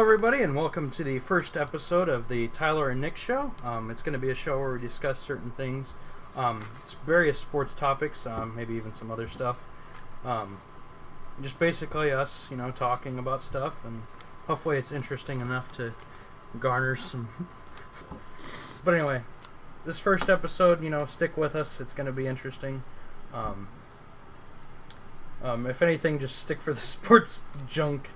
Everybody, and welcome to the first episode of the Tyler and Nick Show. It's going to be a show where we discuss certain things, various sports topics, maybe even some other stuff. Just basically us, talking about stuff, and hopefully it's interesting enough to garner some. But anyway, this first episode, stick with us. It's going to be interesting. If anything, just stick for the sports junk.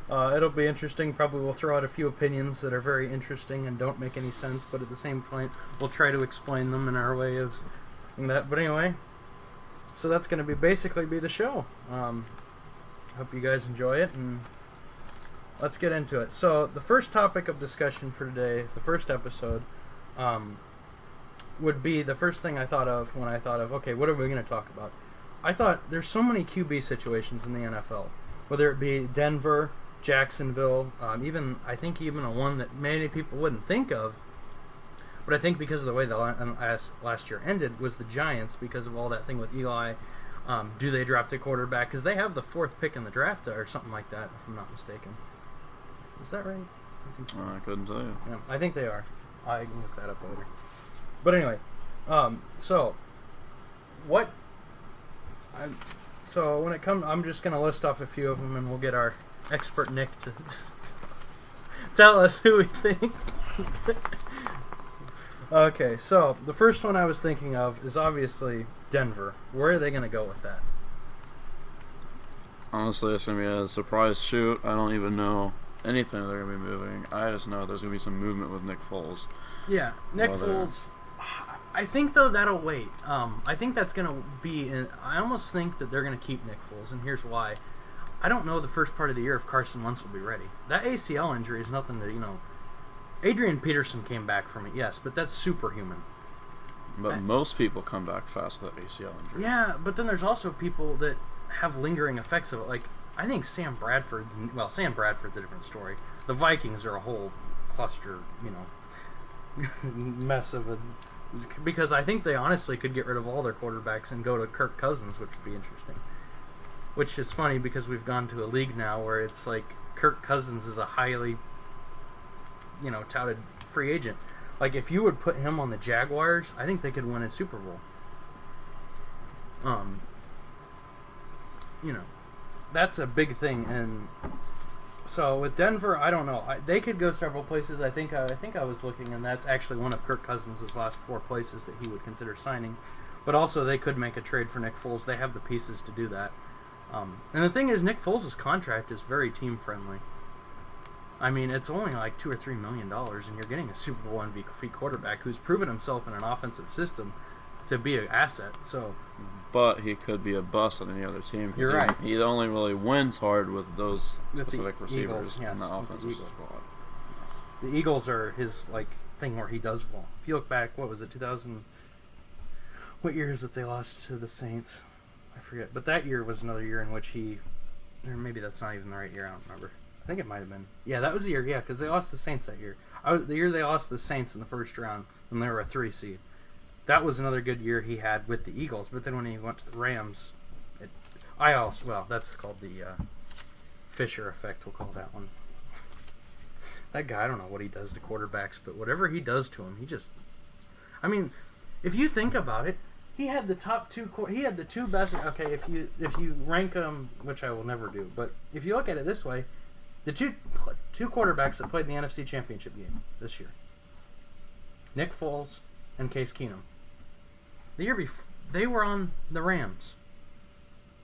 It'll be interesting. Probably we'll throw out a few opinions that are very interesting and don't make any sense, but at the same point, we'll try to explain them in our way of that. But anyway, so that's going to basically be the show. Hope you guys enjoy it, and let's get into it. So the first topic of discussion for today, the first episode, would be the first thing I thought of when I thought of, okay, what are we going to talk about? I thought there's so many QB situations in the NFL, whether it be Denver, Jacksonville, even a one that many people wouldn't think of, but I think because of the way the last year ended was the Giants, because of all that thing with Eli. Do they draft a quarterback? Because they have the 4th pick in the draft or something like that, if I'm not mistaken. Is that right? I think so. I couldn't tell you. Yeah, I think they are. I can look that up later. But anyway, so when it comes, I'm just going to list off a few of them, and we'll get our expert Nick to tell us who he thinks. Okay, so the first one I was thinking of is obviously Denver. Where are they going to go with that? Honestly, it's going to be a surprise shoot. I don't even know anything they're going to be moving. I just know there's going to be some movement with Nick Foles. Yeah, Nick Foles. I think, though, that'll wait. I think that's going to be... I almost think that they're going to keep Nick Foles, and here's why. I don't know the first part of the year if Carson Wentz will be ready. That ACL injury is nothing to, Adrian Peterson came back from it, yes, but that's superhuman. But most people come back fast with that ACL injury. Yeah, but then there's also people that have lingering effects of it. Like, I think Sam Bradford's a different story. The Vikings are a whole cluster, mess of a... Because I think they honestly could get rid of all their quarterbacks and go to Kirk Cousins, which would be interesting. Which is funny because we've gone to a league now where it's like Kirk Cousins is a highly, touted free agent. Like, if you would put him on the Jaguars, I think they could win a Super Bowl. That's a big thing. And so with Denver, I don't know. They could go several places. I think I was looking, and that's actually one of Kirk Cousins' last 4 places that he would consider signing. But also, they could make a trade for Nick Foles. They have the pieces to do that. And the thing is, Nick Foles' contract is very team-friendly. I mean, it's only like $2 or $3 million, and you're getting a Super Bowl MVP quarterback who's proven himself in an offensive system to be an asset. So, but he could be a bust on any other team. You're right. He only really wins hard with those with specific receivers Eagles, yes, in the offensive Eagles. squad. The Eagles are his thing where he does well. If you look back, what was it, 2000? What year is it they lost to the Saints? I forget. But that year was another year in which or maybe that's not even the right year. I don't remember. I think it might have been. Yeah, that was the year. Yeah, because they lost the Saints that year. The year they lost the Saints in the first round when they were a 3 seed. That was another good year he had with the Eagles. But then when he went to the Rams, that's called the Fisher effect. We'll call that one. That guy, I don't know what he does to quarterbacks, but whatever he does to him, I mean, if you think about it, he had the top 2. He had the 2 best. Okay, if you rank them, which I will never do, but if you look at it this way, the two quarterbacks that played in the NFC Championship game this year, Nick Foles and Case Keenum. The year before, they were on the Rams,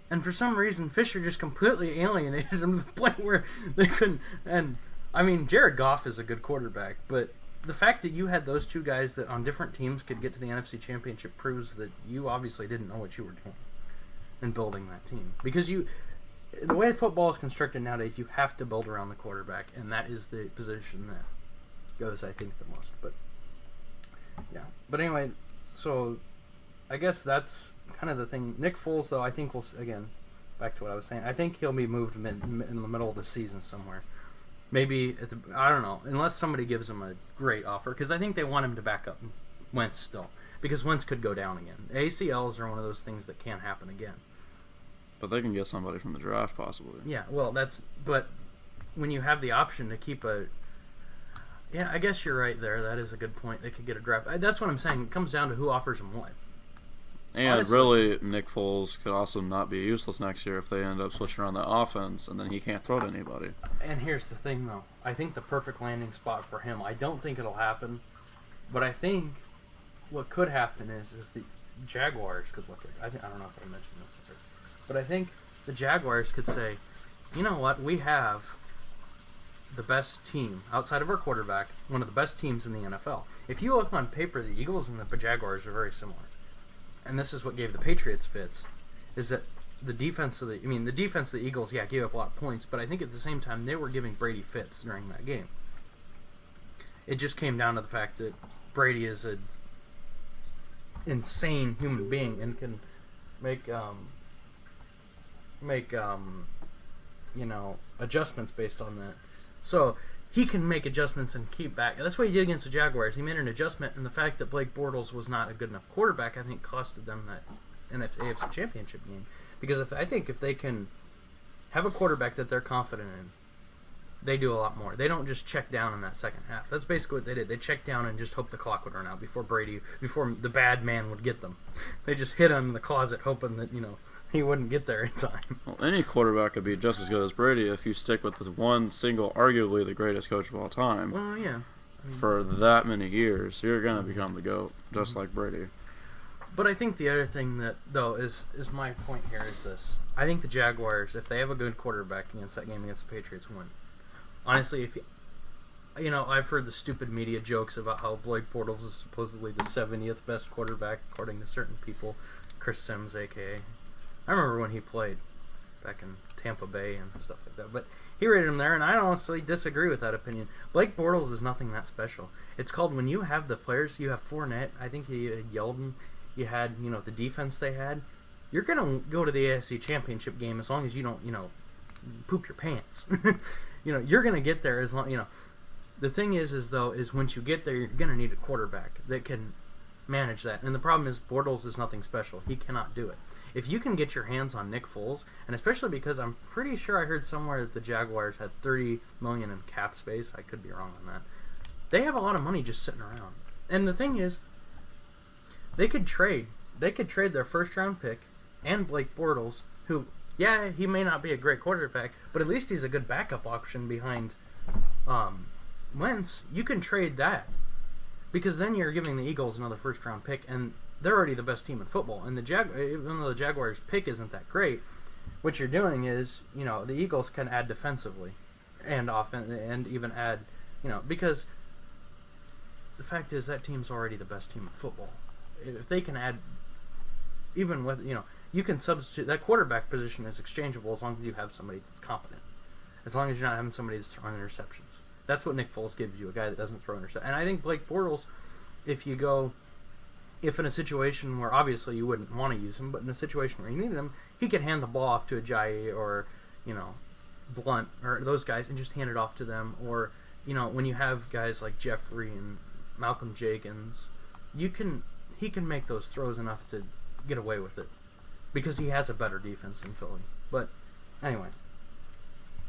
and for some reason, Fisher just completely alienated them to the point where they couldn't. And I mean, Jared Goff is a good quarterback, but the fact that you had those 2 guys that on different teams could get to the NFC Championship proves that you obviously didn't know what you were doing in building that team. Because the way football is constructed nowadays, you have to build around the quarterback, and that is the position that goes, I think, the most. But yeah. But anyway, so I guess that's kind of the thing. Nick Foles, though, I think again, back to what I was saying, I think he'll be moved in the middle of the season somewhere. Maybe I don't know, unless somebody gives him a great offer, because I think they want him to back up Wentz still, because Wentz could go down again. ACLs are one of those things that can't happen again. But they can get somebody from the draft, possibly. Yeah, well, but when you have the option to keep a. Yeah, I guess you're right there. That is a good point. They could get a draft. That's what I'm saying. It comes down to who offers them what. And Honestly. really, Nick Foles could also not be useless next year if they end up switching around the offense, and then he can't throw to anybody. And here's the thing, though. I think the perfect landing spot for him. I don't think it'll happen, but I think what could happen is the Jaguars could look at. I don't know if I mentioned this, but I think the Jaguars could say, you know what, we have the best team outside of our quarterback, one of the best teams in the NFL. If you look on paper, the Eagles and the Jaguars are very similar. And this is what gave the Patriots fits, is that the defense of the defense of the Eagles, gave up a lot of points, but I think at the same time they were giving Brady fits during that game. It just came down to the fact that Brady is a insane human being and can make adjustments based on that. So he can make adjustments and keep back. That's what he did against the Jaguars. He made an adjustment, and the fact that Blake Bortles was not a good enough quarterback, I think, costed them that AFC Championship game. Because if they can have a quarterback that they're confident in, they do a lot more. They don't just check down in that second half. That's basically what they did. They checked down and just hoped the clock would run out before the bad man would get them. They just hid him in the closet hoping that, he wouldn't get there in time. Well, any quarterback could be just as good as Brady if you stick with this one single, arguably the greatest coach of all time. Well, yeah. For that many years, you're going to become the GOAT, just like Brady. But I think the other thing that, though, is my point here is this. I think the Jaguars, if they have a good quarterback against that game against the Patriots, win. Honestly, I've heard the stupid media jokes about how Blake Bortles is supposedly the 70th best quarterback, according to certain people. Chris Sims, a.k.a. I remember when he played back in Tampa Bay and stuff like that. But he rated him there, and I honestly disagree with that opinion. Blake Bortles is nothing that special. It's called when you have the players, you have Fournette, I think you had Yeldon, you had, the defense they had. You're going to go to the AFC Championship game as long as you don't, poop your pants. You're going to get there as long, The thing is once you get there, you're going to need a quarterback that can manage that. And the problem is Bortles is nothing special. He cannot do it. If you can get your hands on Nick Foles, and especially because I'm pretty sure I heard somewhere that the Jaguars had $30 million in cap space. I could be wrong on that. They have a lot of money just sitting around. And the thing is, they could trade their first round pick and Blake Bortles, who, he may not be a great quarterback, but at least he's a good backup option behind Wentz. You can trade that, because then you're giving the Eagles another first round pick, and they're already the best team in football. And even though the Jaguars' pick isn't that great, what you're doing is, the Eagles can add defensively and offense, and even add, because the fact is that team's already the best team in football. If they can add, even with, you can substitute. That quarterback position is exchangeable as long as you have somebody that's competent. As long as you're not having somebody that's throwing interceptions. That's what Nick Foles gives you, a guy that doesn't throw interceptions. And I think Blake Bortles, if in a situation where obviously you wouldn't want to use him, but in a situation where you needed him, he could hand the ball off to Ajayi or, Blunt or those guys and just hand it off to them. Or, when you have guys like Jeffrey and Malcolm Jenkins, he can make those throws enough to get away with it because he has a better defense than Philly. But anyway,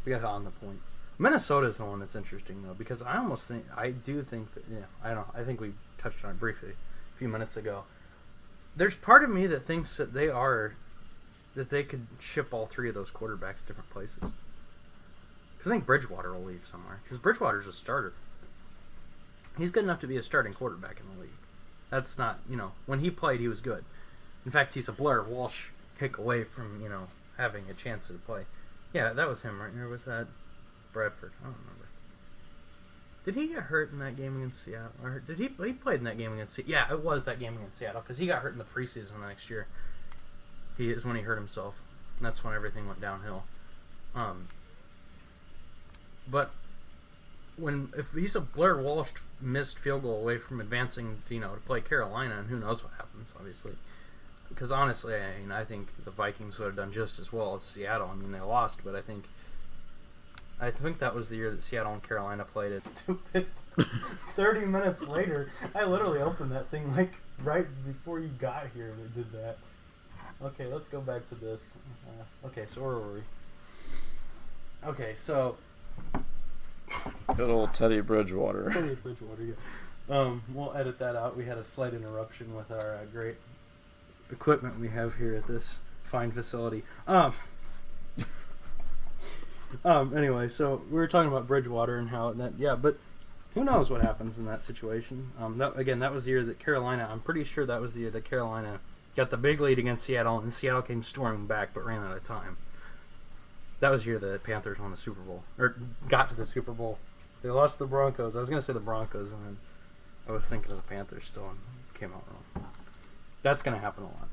we got on the point. Minnesota is the one that's interesting though, because I think we touched on it briefly a few minutes ago. There's part of me that thinks that they could ship all three of those quarterbacks different places. Because I think Bridgewater will leave somewhere. Because Bridgewater's a starter. He's good enough to be a starting quarterback in the league. That's not, when he played, he was good. In fact, he's a Blair Walsh kick away from, having a chance to play. Yeah, that was him, right? Or was that Bradford? I don't remember. Did he get hurt in that game against Seattle? Or did he played in that game against Seattle? Yeah, it was that game against Seattle, because he got hurt in the preseason the next year. He is when he hurt himself. And that's when everything went downhill. But if he's a Blair Walsh missed field goal away from advancing, to play Carolina, and who knows what happens, obviously. Because honestly, I think the Vikings would have done just as well as Seattle. They lost, but I think that was the year that Seattle and Carolina played it. Stupid. 30 minutes later, I literally opened that thing right before you got here and it did that. Okay, let's go back to this. Okay, so where were we? Okay, so Good old Teddy Bridgewater. Teddy Bridgewater, yeah. We'll edit that out. We had a slight interruption with our great equipment we have here at this fine facility. Anyway, so we were talking about Bridgewater and how that, yeah, but who knows what happens in that situation. That was the year that Carolina, I'm pretty sure that was the year that Carolina got the big lead against Seattle, and Seattle came storming back but ran out of time. That was the year the Panthers won the Super Bowl, or got to the Super Bowl. They lost to the Broncos. I was going to say the Broncos, and then I was thinking of the Panthers still, and came out wrong. That's going to happen a lot.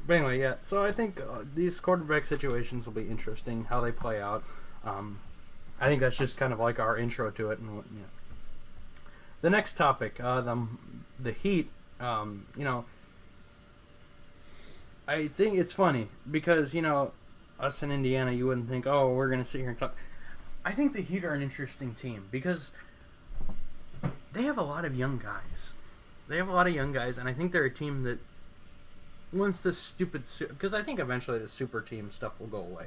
But anyway, yeah, so I think these quarterback situations will be interesting, how they play out. I think that's just kind of like our intro to it. And yeah. The next topic, the Heat, I think it's funny because, us in Indiana, you wouldn't think, oh, we're going to sit here and talk. I think the Heat are an interesting team because they have a lot of young guys. And I think they're a team that once this stupid... Because I think eventually the super team stuff will go away.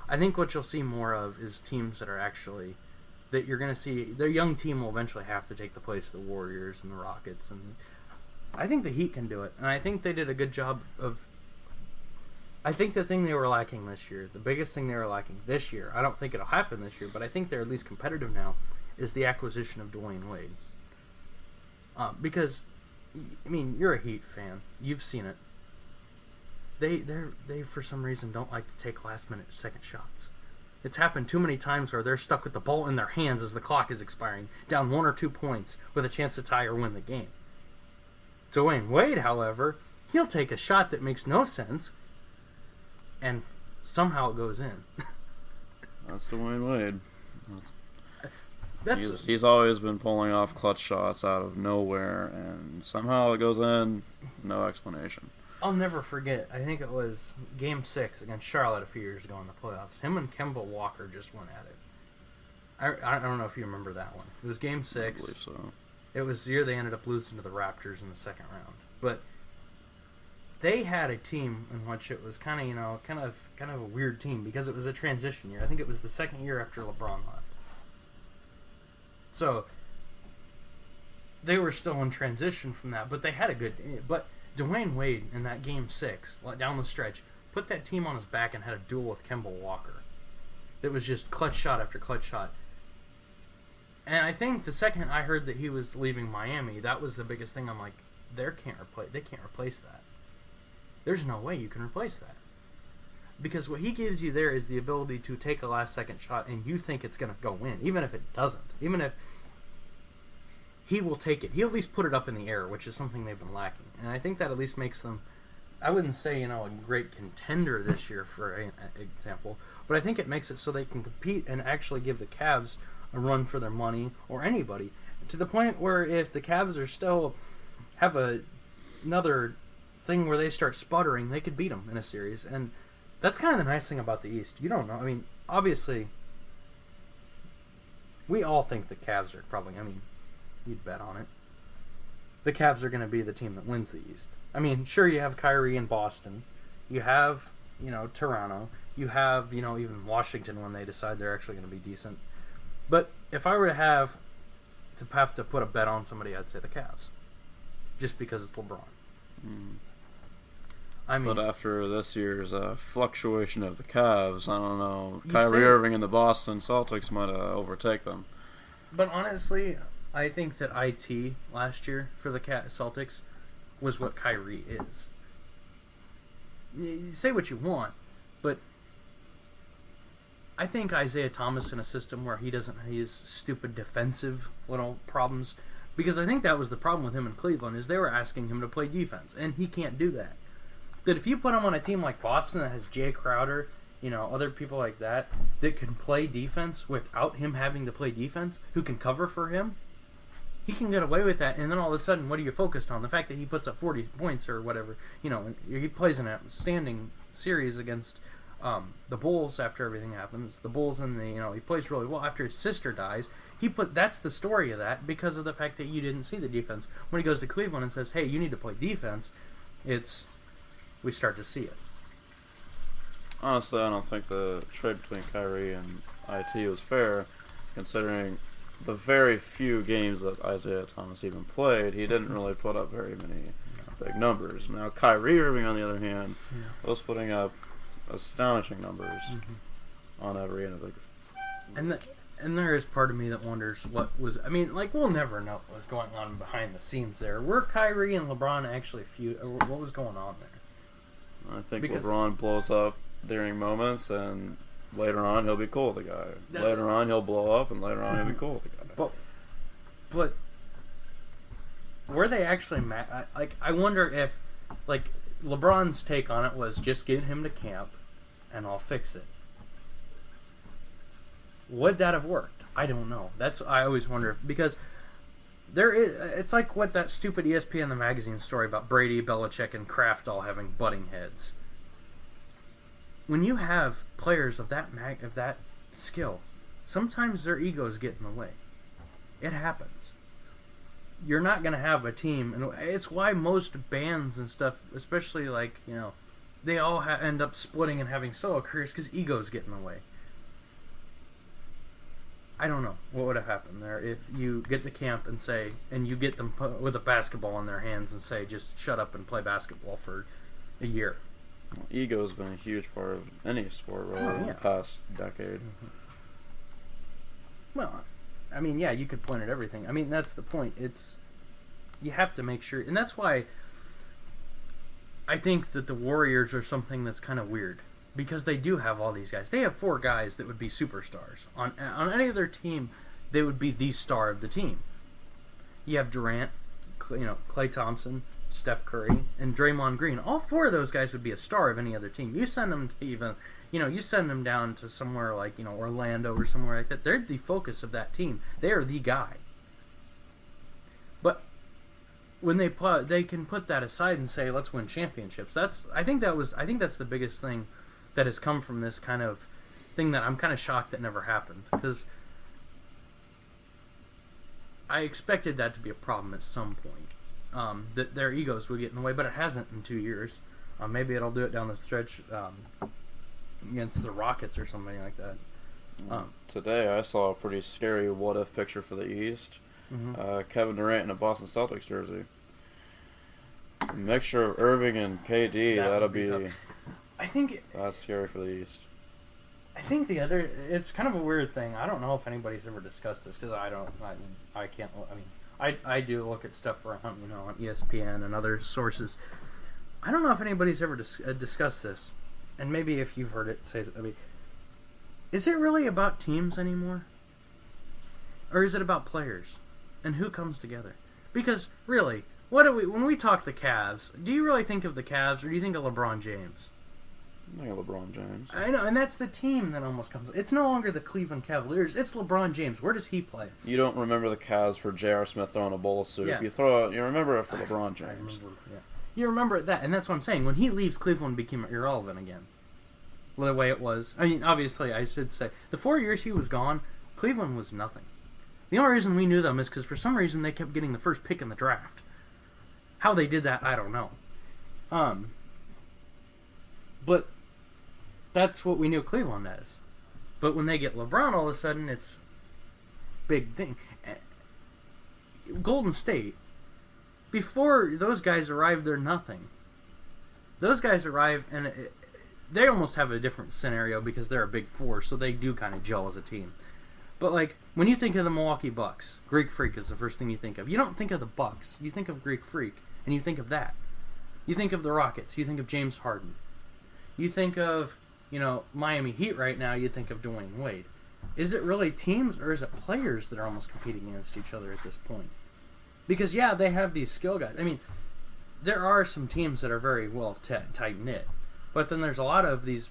I think what you'll see more of is teams that are actually... That you're going to see... Their young team will eventually have to take the place of the Warriors and the Rockets. And I think the Heat can do it. And I think they did a good job of... I think the thing they were lacking this year, the biggest thing they were lacking this year, I don't think it'll happen this year, but I think they're at least competitive now, is the acquisition of Dwayne Wade. Because, you're a Heat fan. You've seen it. They for some reason don't like to take last-minute second shots. It's happened too many times where they're stuck with the ball in their hands as the clock is expiring, down 1 or 2 points, with a chance to tie or win the game. Dwayne Wade, however, he'll take a shot that makes no sense, and somehow it goes in. That's Dwayne Wade. That's he's always been pulling off clutch shots out of nowhere, and somehow it goes in. No explanation. I'll never forget. I think it was Game 6 against Charlotte a few years ago in the playoffs. Him and Kemba Walker just went at it. I don't know if you remember that one. It was Game 6. I believe so. It was the year they ended up losing to the Raptors in the second round. But they had a team in which it was kind of a weird team because it was a transition year. I think it was the second year after LeBron left. So they were still in transition from that, but they had a good. But Dwayne Wade in that Game 6 down the stretch put that team on his back and had a duel with Kemba Walker. It was just clutch shot after clutch shot. And I think the second I heard that he was leaving Miami, that was the biggest thing. I'm like, they can't replace that. There's no way you can replace that. Because what he gives you there is the ability to take a last-second shot and you think it's going to go in, even if it doesn't. Even if he will take it. He'll at least put it up in the air, which is something they've been lacking. And I think that at least makes them, I wouldn't say, a great contender this year, for example, but I think it makes it so they can compete and actually give the Cavs a run for their money, or anybody, to the point where if the Cavs are still have another thing where they start sputtering, they could beat them in a series. And that's kind of the nice thing about the East. You don't know. Obviously, we all think the Cavs are probably, you'd bet on it. The Cavs are going to be the team that wins the East. Sure, you have Kyrie in Boston. You have, Toronto. You have, even Washington when they decide they're actually going to be decent. But if I were to have to put a bet on somebody, I'd say the Cavs. Just because it's LeBron. But after this year's fluctuation of the Cavs, I don't know. Kyrie Irving and the Boston Celtics might overtake them. But honestly, I think that IT last year for the Celtics was what Kyrie is. You say what you want, but I think Isaiah Thomas in a system where he doesn't have his stupid defensive little problems, because I think that was the problem with him in Cleveland, is they were asking him to play defense, and he can't do that. That if you put him on a team like Boston that has Jay Crowder, other people like that can play defense without him having to play defense, who can cover for him, he can get away with that, and then all of a sudden, what are you focused on? The fact that he puts up 40 points or whatever, he plays in a standing series against the Bulls after everything happens. The Bulls and he plays really well after his sister dies. That's the story of that because of the fact that you didn't see the defense. When he goes to Cleveland and says, hey, you need to play defense, we start to see it. Honestly, I don't think the trade between Kyrie and IT was fair, considering the very few games that Isaiah Thomas even played. He didn't really put up very many big numbers. Now Kyrie Irving, on the other hand, was putting up astonishing numbers on every end of the. And there is part of me that wonders what was. I mean, like, we'll never know what was going on behind the scenes there. Were Kyrie and LeBron actually feud? What was going on there? I think LeBron blows up during moments, and later on he'll be cool with the guy. Later on he'll blow up, and later on he'll be cool with the guy. But were they actually mad? I wonder if, like, LeBron's take on it was just get him to camp, and I'll fix it. Would that have worked? I don't know. I always wonder, because it's like what that stupid ESPN the magazine story about Brady, Belichick, and Kraft all having butting heads. When you have players of that skill, sometimes their egos get in the way. It happens. You're not going to have a team, and it's why most bands and stuff, especially like, they all end up splitting and having solo careers because egos get in the way. I don't know what would have happened there if you get to camp and you get them with a basketball in their hands and say, just shut up and play basketball for a year. Well, ego's been a huge part of any sport really in the past decade. Well, I mean, yeah, you could point at everything. I mean, that's the point. You have to make sure, and that's why I think that the Warriors are something that's kind of weird. Because they do have all these guys. They have 4 guys that would be superstars. On any other team, they would be the star of the team. You have Durant, Klay Thompson, Steph Curry, and Draymond Green. All 4 of those guys would be a star of any other team. You send them to you send them down to somewhere like, Orlando or somewhere like that. They're the focus of that team. They are the guy. But when they can put that aside and say, let's win championships. I think that's the biggest thing that has come from this kind of thing that I'm kind of shocked that never happened, because I expected that to be a problem at some point, that their egos would get in the way, but it hasn't in 2 years. Maybe it'll do it down the stretch against the Rockets or something like that. Today I saw a pretty scary what-if picture for the East. Kevin Durant in a Boston Celtics jersey. A mixture of Irving and KD, that'll be tough. That's scary for the East. I think it's kind of a weird thing. I don't know if anybody's ever discussed this, because I can't. I mean, I do look at stuff on ESPN and other sources. I don't know if anybody's ever discussed this, and maybe if you've heard it, say. I mean, is it really about teams anymore, or is it about players and who comes together? Because really, when we talk the Cavs, do you really think of the Cavs, or do you think of LeBron James? I think of LeBron James. I know, and that's the team that almost comes. It's no longer the Cleveland Cavaliers. It's LeBron James. Where does he play? You don't remember the Cavs for J.R. Smith throwing a bowl of soup. Yeah. You remember it for LeBron James. I remember, yeah. You remember that, and that's what I'm saying. When he leaves, Cleveland became irrelevant again. Well, the way it was. I mean, obviously, I should say, the 4 years he was gone, Cleveland was nothing. The only reason we knew them is because for some reason they kept getting the first pick in the draft. How they did that, I don't know. But that's what we knew Cleveland as. But when they get LeBron, all of a sudden, it's big thing. Golden State, before those guys arrived, they're nothing. Those guys arrive, and they almost have a different scenario because they're a big 4, so they do kind of gel as a team. But, like, when you think of the Milwaukee Bucks, Greek Freak is the first thing you think of. You don't think of the Bucks. You think of Greek Freak, and you think of that. You think of the Rockets. You think of James Harden. You think of, Miami Heat right now, you think of Dwayne Wade. Is it really teams, or is it players that are almost competing against each other at this point? Because, yeah, they have these skill guys. I mean, there are some teams that are very well tight-knit. But then there's a lot of these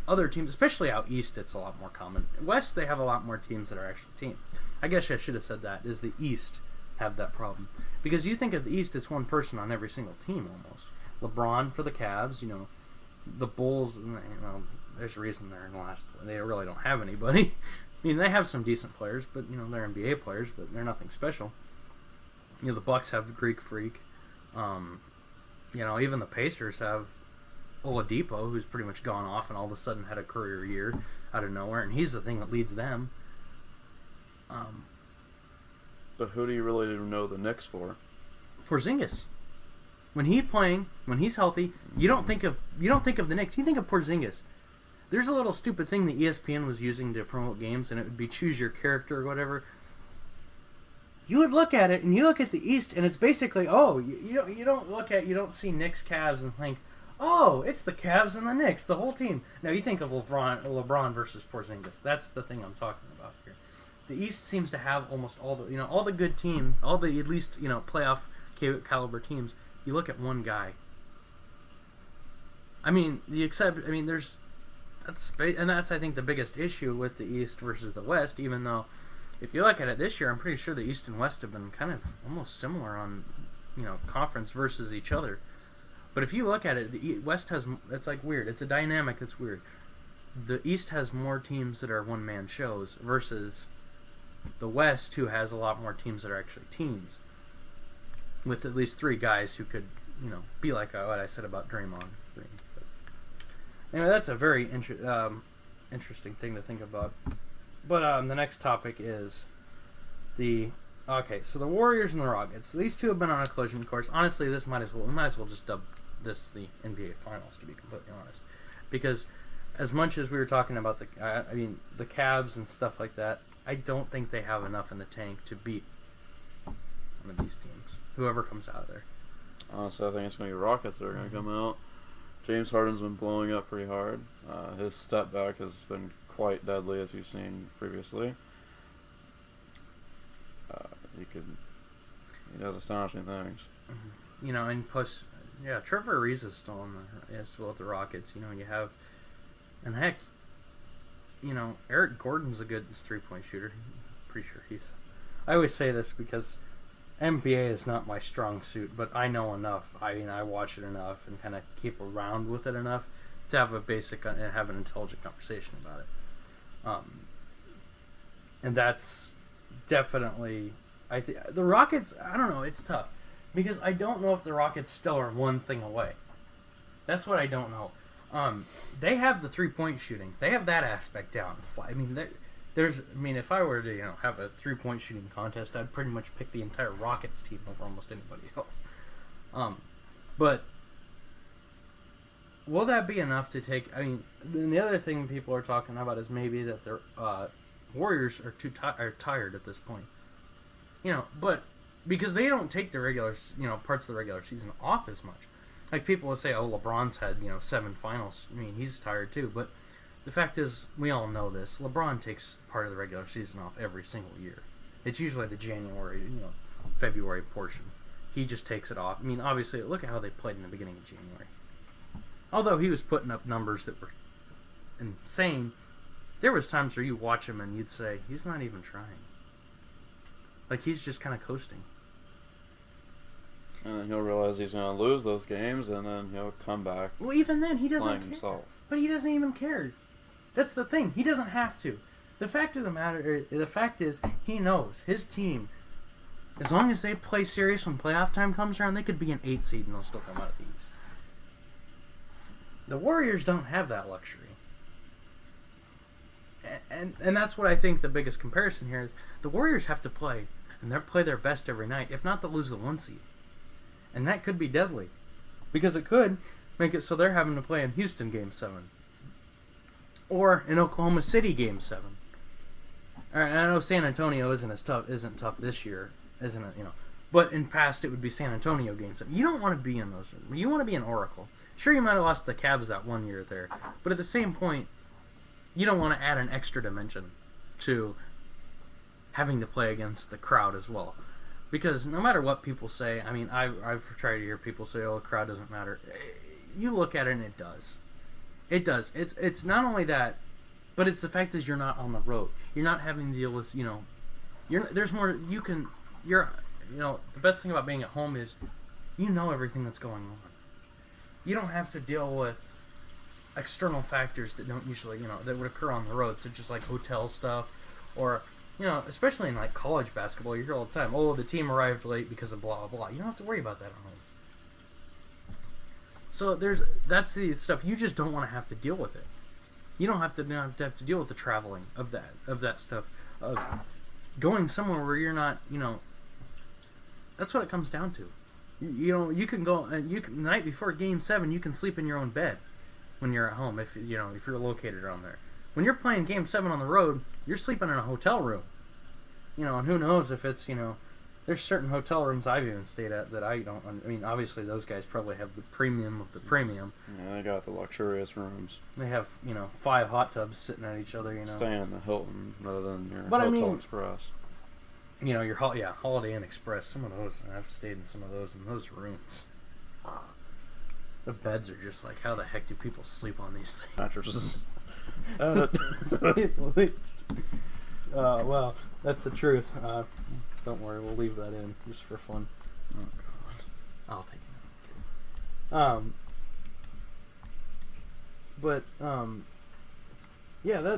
other teams, especially out east, it's a lot more common. West, they have a lot more teams that are actual teams. I guess I should have said that, is the East have that problem. Because you think of the East, it's one person on every single team, almost. LeBron for the Cavs, the Bulls, there's a reason they're in the last. They really don't have anybody. I mean, they have some decent players, but they're NBA players, but they're nothing special. The Bucks have the Greek Freak. Even the Pacers have Oladipo, who's pretty much gone off and all of a sudden had a career year. out of nowhere, and he's the thing that leads them. But who do you really know the Knicks for? Porzingis. When he's healthy, you don't think of the Knicks. You think of Porzingis. There's a little stupid thing that ESPN was using to promote games, and it would be choose your character or whatever. You would look at it, and you look at the East, and it's basically, you don't see Knicks, Cavs, and think, oh, it's the Cavs and the Knicks, the whole team. Now you think of LeBron versus Porzingis. That's the thing I'm talking about here. The East seems to have almost all the good teams, all the at least playoff caliber teams. You look at one guy. I mean, that's I think the biggest issue with the East versus the West. Even though, if you look at it this year, I'm pretty sure the East and West have been kind of almost similar on, conference versus each other. But if you look at it, the West has, it's like weird. It's a dynamic that's weird. The East has more teams that are one-man shows versus the West, who has a lot more teams that are actually teams, with at least 3 guys who could, be like what I said about Draymond Green. But anyway, that's a very interesting thing to think about. But the next topic is so the Warriors and the Rockets. These two have been on a collision course. Honestly, we might as well just dub this the NBA Finals, to be completely honest, because as much as we were talking about the Cavs and stuff like that, I don't think they have enough in the tank to beat one of these teams, whoever comes out of there. Honestly, I think it's going to be Rockets that are going to come out. James Harden's been blowing up pretty hard. His step back has been quite deadly, as you've seen previously. He does astonishing things. And plus, Trevor Ariza is still with the Rockets. You have, and heck, Eric Gordon's a good 3-point shooter. Pretty sure I always say this because NBA is not my strong suit, but I know enough. I watch it enough and kind of keep around with it enough to have a basic and have an intelligent conversation about it. And that's definitely, the Rockets, I don't know, it's tough. Because I don't know if the Rockets still are one thing away. That's what I don't know. They have the 3-point shooting. They have that aspect down. If I were to have a 3-point shooting contest, I'd pretty much pick the entire Rockets team over almost anybody else. But will that be enough to take? The other thing people are talking about is maybe that the Warriors are tired at this point. But because they don't take the regular, parts of the regular season off as much. Like, people will say, oh, LeBron's had, 7 finals. He's tired too. But the fact is, we all know this. LeBron takes part of the regular season off every single year. It's usually the January, February portion. He just takes it off. Obviously, look at how they played in the beginning of January. Although he was putting up numbers that were insane, there was times where you watch him and you'd say, he's not even trying. Like, he's just kind of coasting. And then he'll realize he's going to lose those games, and then he'll come back. Well, even then, he doesn't care. Himself. But he doesn't even care. That's the thing. He doesn't have to. The fact is, he knows his team, as long as they play serious when playoff time comes around, they could be an 8 seed and they'll still come out of the East. The Warriors don't have that luxury. And that's what I think the biggest comparison here is. The Warriors have to play, and they'll play their best every night. If not, they'll lose the 1 seed. And that could be deadly. Because it could make it so they're having to play in Houston Game 7. Or in Oklahoma City Game 7. And I know San Antonio isn't tough this year, isn't it? But in past it would be San Antonio Game 7. You don't want to be in those. You want to be an Oracle. Sure, you might have lost the Cavs that 1 year there, but at the same point, you don't want to add an extra dimension to having to play against the crowd as well. Because no matter what people say, I've tried to hear people say, oh, the crowd doesn't matter. You look at it and it does. It does. It's not only that, but it's the fact that you're not on the road. You're not having to deal with, there's more, the best thing about being at home is you know everything that's going on. You don't have to deal with external factors that don't usually, that would occur on the road, such as like hotel stuff, or, especially in like college basketball, you hear all the time, oh, the team arrived late because of blah, blah, blah. You don't have to worry about that at home. So that's the stuff, you just don't want to have to deal with it. You don't have to deal with the traveling of that stuff, of going somewhere where you're not, that's what it comes down to. You can go and the night before Game 7, you can sleep in your own bed when you're at home if you're located around there. When you're playing Game 7 on the road, you're sleeping in a hotel room. And who knows if it's, there's certain hotel rooms I've even stayed at that I don't. I mean, obviously those guys probably have the premium of the premium. Yeah, they got the luxurious rooms. They have 5 hot tubs sitting at each other. Stay in the Hilton rather than your But Hotel Express. Your Holiday Inn Express. Some of those, I've stayed in some of those in those rooms. The beds are just like, how the heck do people sleep on these things? Mattresses. Well, that's the truth. Don't worry, we'll leave that in just for fun. Oh God, I'll take it. Yeah,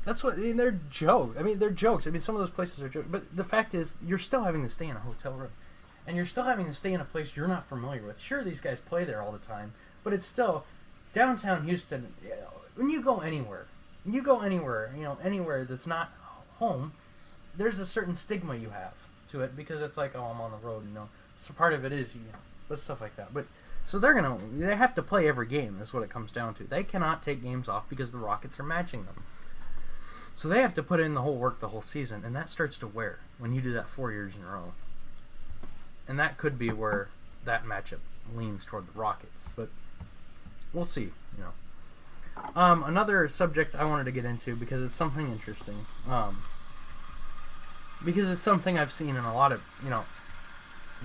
that's what they're jokes. I mean, they're jokes. I mean, some of those places are jokes. But the fact is, you're still having to stay in a hotel room, and you're still having to stay in a place you're not familiar with. Sure, these guys play there all the time, but it's still downtown Houston. When you go anywhere, anywhere that's not home, there's a certain stigma you have to it because it's like, oh, I'm on the road, So part of it is, but stuff like that. But so they have to play every game. Is what it comes down to. They cannot take games off because the Rockets are matching them. So they have to put in the whole work the whole season, and that starts to wear when you do that 4 years in a row. And that could be where that matchup leans toward the Rockets, but we'll see. Another subject I wanted to get into because it's something interesting. Because it's something I've seen in a lot of,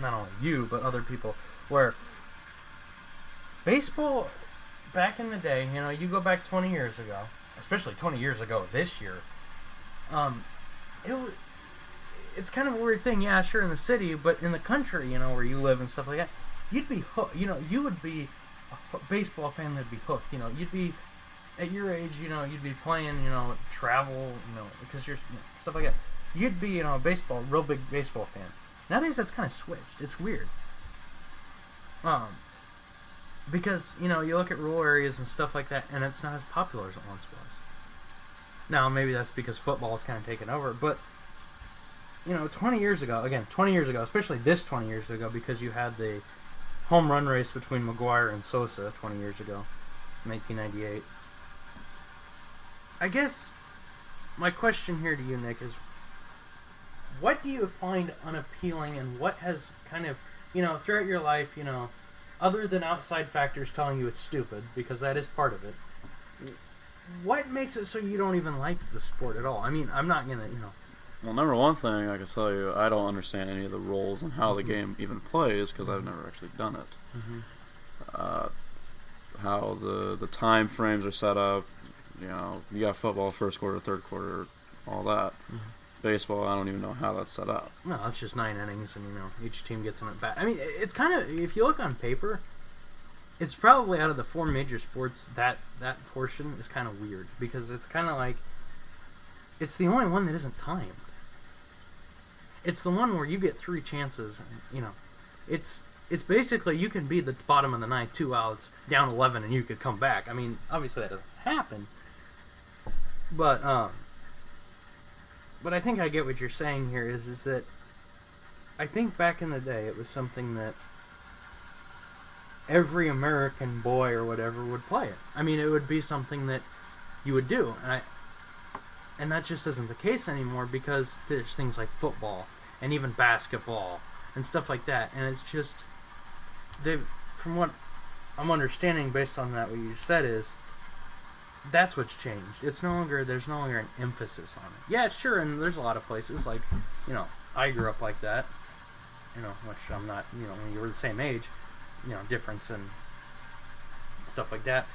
not only you, but other people, where baseball, back in the day, you go back 20 years ago, especially 20 years ago this year, it's kind of a weird thing. Yeah, sure, in the city, but in the country, where you live and stuff like that, you'd be hooked. You would be a baseball fan that'd be hooked. You'd be, at your age, you'd be playing, travel, because you're, stuff like that. You'd be, a real big baseball fan. Nowadays, that's kind of switched. It's weird. Because, you look at rural areas and stuff like that, and it's not as popular as it once was. Now, maybe that's because football is kind of taken over, but, 20 years ago, especially this 20 years ago, because you had the home run race between McGwire and Sosa 20 years ago, 1998. I guess my question here to you, Nick, is what do you find unappealing, and what has kind of, throughout your life, other than outside factors telling you it's stupid, because that is part of it, what makes it so you don't even like the sport at all? I mean, I'm not going to, Well, number one thing I can tell you, I don't understand any of the rules and how the game even plays because I've never actually done it. How the time frames are set up, you got football, first quarter, third quarter, all that. Baseball, I don't even know how that's set up. No, it's just 9 innings, and each team gets in at bat. I mean, it's kind of, if you look on paper, it's probably out of the 4 major sports, that portion is kind of weird because it's kind of like, it's the only one that isn't timed. It's the one where you get 3 chances. It's basically you can be the bottom of the 9th, 2 outs, down 11, and you could come back. I mean, obviously that doesn't happen, but I think I get what you're saying here. Is that I think back in the day it was something that every American boy or whatever would play it. I mean, it would be something that you would do, and that just isn't the case anymore because there's things like football and even basketball and stuff like that, and it's just from what I'm understanding based on that what you said is that's what's changed. There's no longer an emphasis on it. Yeah, sure, and there's a lot of places like I grew up like that, which I'm not, when you were the same age, difference and stuff like that.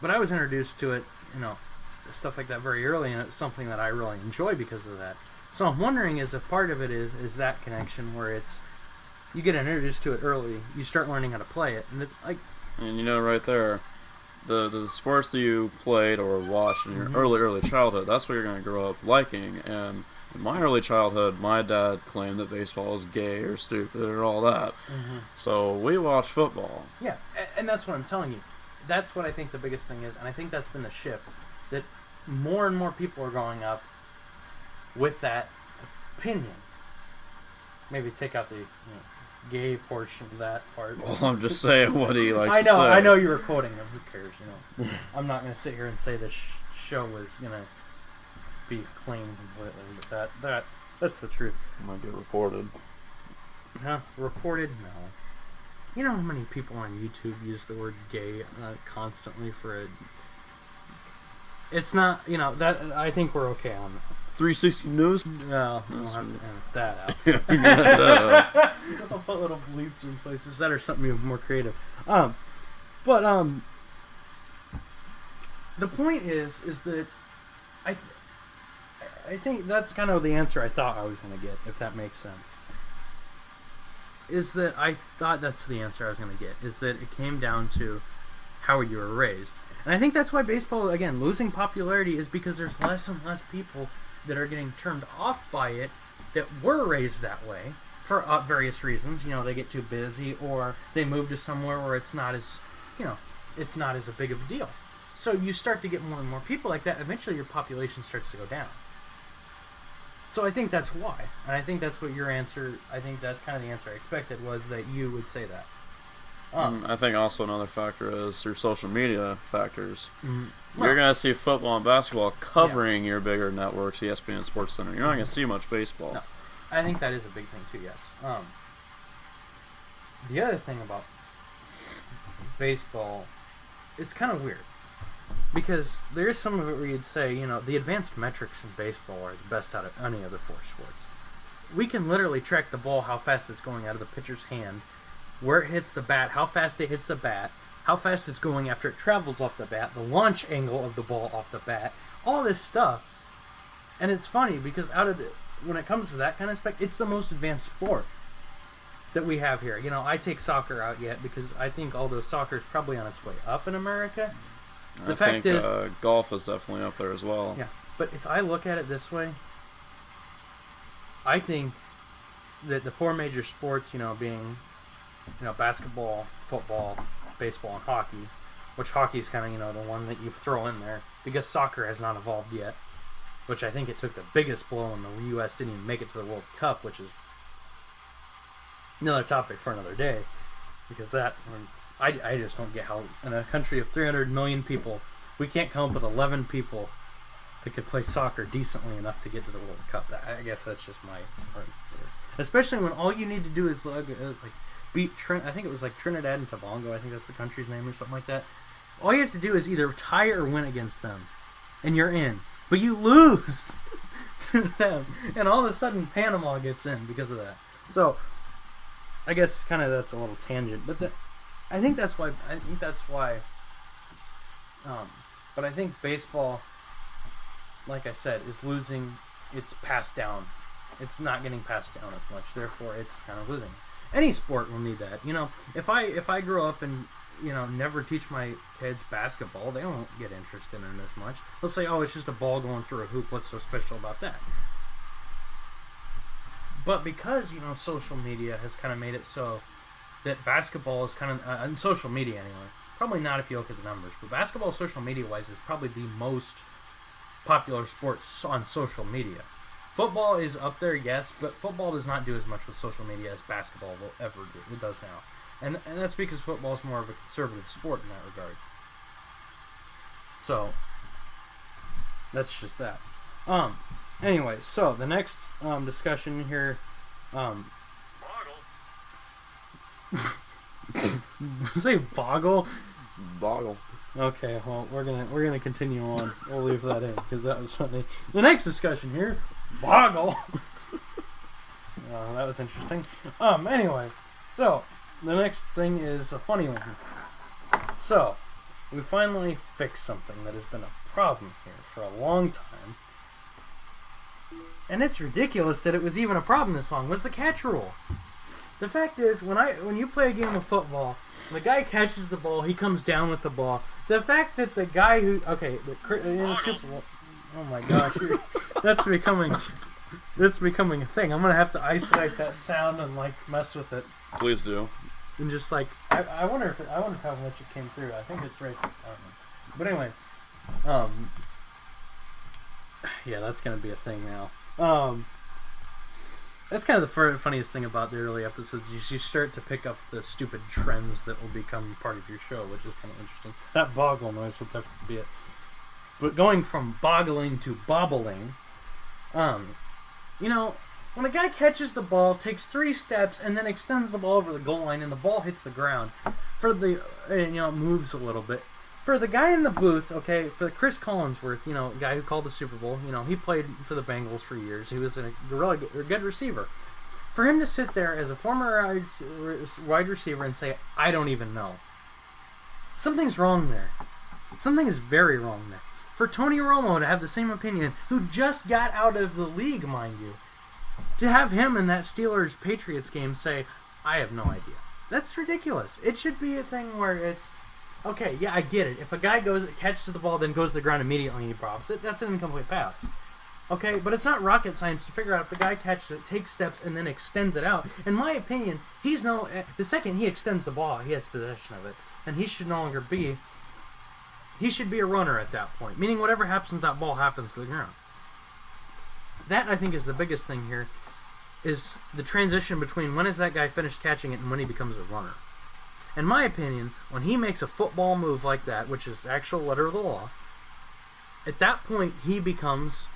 But I was introduced to it, stuff like that very early, and it's something that I really enjoy because of that. So I'm wondering if part of it is that connection where it's you get introduced to it early, you start learning how to play it, and it's like. And right there, the sports that you played or watched in your early childhood, that's what you're going to grow up liking. And in my early childhood, my dad claimed that baseball was gay or stupid or all that. So we watched football. Yeah, and that's what I'm telling you. that's what I think the biggest thing is, and I think that's been the shift, that more and more people are growing up with that opinion. Maybe take out the gay portion of that part. Well, I'm just saying what he likes I know, to say. I know you were quoting him. Who cares? I'm not going to sit here and say this show is going to be clean completely, but that's the truth. Might get reported. Huh? Reported? No. You know how many people on YouTube use the word gay constantly for a... It's not, that I think we're okay on that. 360 News? No, we'll have to edit that out. I'll put little bleeps in places that are something more creative. The point is that I think that's kind of the answer I thought I was going to get, if that makes sense. Is that I thought that's the answer I was going to get, is that it came down to how you were raised. And I think that's why baseball, again, losing popularity is because there's less and less people that are getting turned off by it that were raised that way for various reasons. They get too busy, or they move to somewhere where it's not as, it's not as a big of a deal. So you start to get more and more people like that. Eventually your population starts to go down. So I think that's why. And I think that's what your answer, I think that's kind of the answer I expected, was that you would say that. I think also another factor is your social media factors. Well, You're going to see football and basketball covering your bigger networks, ESPN and Sports Center. You're not going to see much baseball. No. I think that is a big thing too, yes. The other thing about baseball, it's kind of weird. Because there is some of it where you'd say, the advanced metrics in baseball are the best out of any other four sports. We can literally track the ball, how fast it's going out of the pitcher's hand, where it hits the bat, how fast it hits the bat, how fast it's going after it travels off the bat, the launch angle of the ball off the bat, all this stuff. And it's funny because when it comes to that kind of spec, it's the most advanced sport that we have here. I take soccer out yet because I think although soccer is probably on its way up in America, I think golf is definitely up there as well. Yeah, but if I look at it this way, I think that the four major sports, being basketball, football, baseball, and hockey, which hockey is kind of, the one that you throw in there, because soccer has not evolved yet, which I think it took the biggest blow when the U.S. didn't even make it to the World Cup, which is another topic for another day, because I just don't get how, in a country of 300 million people, we can't come up with 11 people that could play soccer decently enough to get to the World Cup. I guess that's just my part. Especially when all you need to do is beat I think it was Trinidad and Tobago. I think that's the country's name or something like that. All you have to do is either tie or win against them, and you're in. But you lose to them, and all of a sudden Panama gets in because of that. So I guess kind of that's a little tangent, but I think that's why. But I think baseball, like I said, is losing its passed down. It's not getting passed down as much. Therefore, it's kind of losing. Any sport will need that. If I grow up and never teach my kids basketball, they won't get interested in it as much. They'll say, "Oh, it's just a ball going through a hoop. What's so special about that?" But because social media has kind of made it so that basketball is kind of on social media anyway. Probably not if you look at the numbers, but basketball, social media wise, is probably the most popular sport on social media. Football is up there, yes, but football does not do as much with social media as basketball will ever do. It does now. And that's because football is more of a conservative sport in that regard. So, that's just that. Anyway, so the next discussion here... Say boggle? Boggle. Okay, well, we're gonna continue on. We'll leave that in because that was funny. The next discussion here, boggle. That was interesting. Anyway, so the next thing is a funny one. So we finally fixed something that has been a problem here for a long time, and it's ridiculous that it was even a problem this long. Was the catch rule? The fact is, when you play a game of football, the guy catches the ball, he comes down with the ball. The fact that the guy in the Super Bowl, oh my gosh, that's becoming a thing. I'm gonna have to isolate that sound and mess with it. Please do. And just like I wonder how much it came through. I think it's right. I don't know. But anyway, yeah, that's gonna be a thing now. That's kind of the funniest thing about the early episodes. You start to pick up the stupid trends that will become part of your show, which is kind of interesting. That boggle noise will definitely be it. But going from boggling to bobbling, you know, when a guy catches the ball, takes 3 steps, and then extends the ball over the goal line, and the ball hits the ground, moves a little bit. For the guy in the booth, okay, for Chris Collinsworth, guy who called the Super Bowl, he played for the Bengals for years. He was a really good receiver. For him to sit there as a former wide receiver and say, I don't even know. Something's wrong there. Something is very wrong there. For Tony Romo to have the same opinion, who just got out of the league, mind you, to have him in that Steelers-Patriots game say, I have no idea. That's ridiculous. It should be a thing where it's, okay, yeah, I get it. If a guy catches the ball, then goes to the ground immediately and he drops it, that's an incomplete pass. Okay, but it's not rocket science to figure out if the guy catches it, takes steps, and then extends it out. In my opinion, the second he extends the ball, he has possession of it, and he should no longer be. He should be a runner at that point, meaning whatever happens with that ball happens to the ground. That, I think, is the biggest thing here, is the transition between when is that guy finished catching it and when he becomes a runner. In my opinion, when he makes a football move like that, which is the actual letter of the law, at that point he becomes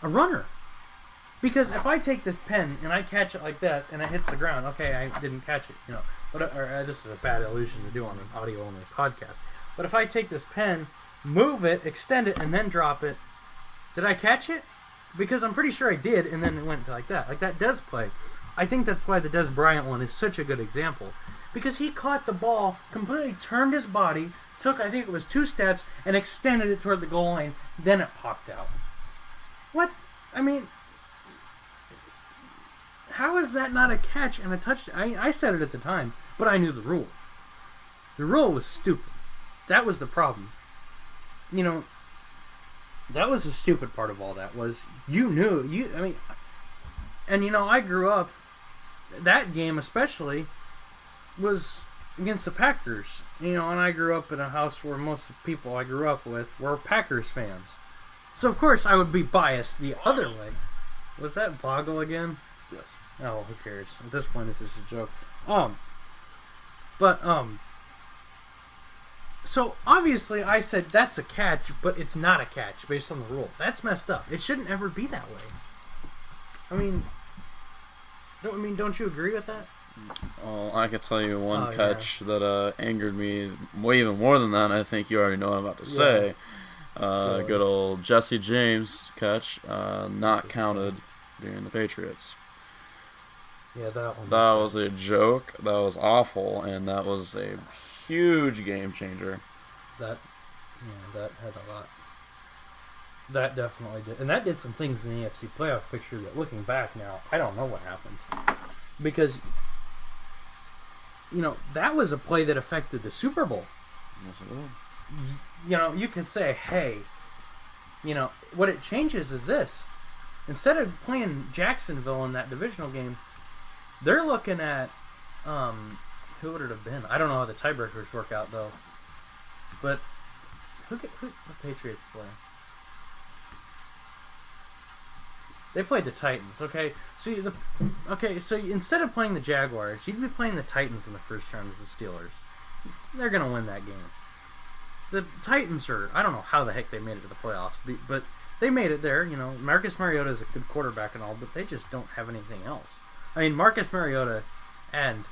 a runner. Because if I take this pen and I catch it like this and it hits the ground, okay, I didn't catch it, this is a bad illusion to do on an audio-only podcast. But if I take this pen, move it, extend it, and then drop it, did I catch it? Because I'm pretty sure I did, and then it went like that. Like that Dez play. I think that's why the Dez Bryant one is such a good example. Because he caught the ball, completely turned his body, took, I think it was 2 steps, and extended it toward the goal line, then it popped out. What? I mean, how is that not a catch and a touchdown? I said it at the time, but I knew the rule. The rule was stupid. That was the problem. That was the stupid part of all that, was I grew up, that game especially, was against the Packers. And I grew up in a house where most of the people I grew up with were Packers fans. So, of course, I would be biased the other way. Was that Boggle again? Yes. Oh, who cares? At this point, it's just a joke. So, obviously, I said that's a catch, but it's not a catch based on the rule. That's messed up. It shouldn't ever be that way. Don't you agree with that? Well, I could tell you one catch that angered me way even more than that, and I think you already know what I'm about to say. Good old Jesse James catch, not counted during the Patriots. Yeah, that one. That was a joke. That was awful, and that was a huge game changer. That had a lot. That definitely did. And that did some things in the AFC playoff picture that, looking back now, I don't know what happens. Because, that was a play that affected the Super Bowl. Yes, it did. You could say, hey, what it changes is this. Instead of playing Jacksonville in that divisional game, they're looking at, who would it have been? I don't know how the tiebreakers work out, though. But, who the Patriots play? They played the Titans, okay? So instead of playing the Jaguars, you'd be playing the Titans in the first round as the Steelers. They're going to win that game. The Titans I don't know how the heck they made it to the playoffs, but they made it there. Marcus Mariota is a good quarterback and all, but they just don't have anything else. Marcus Mariota and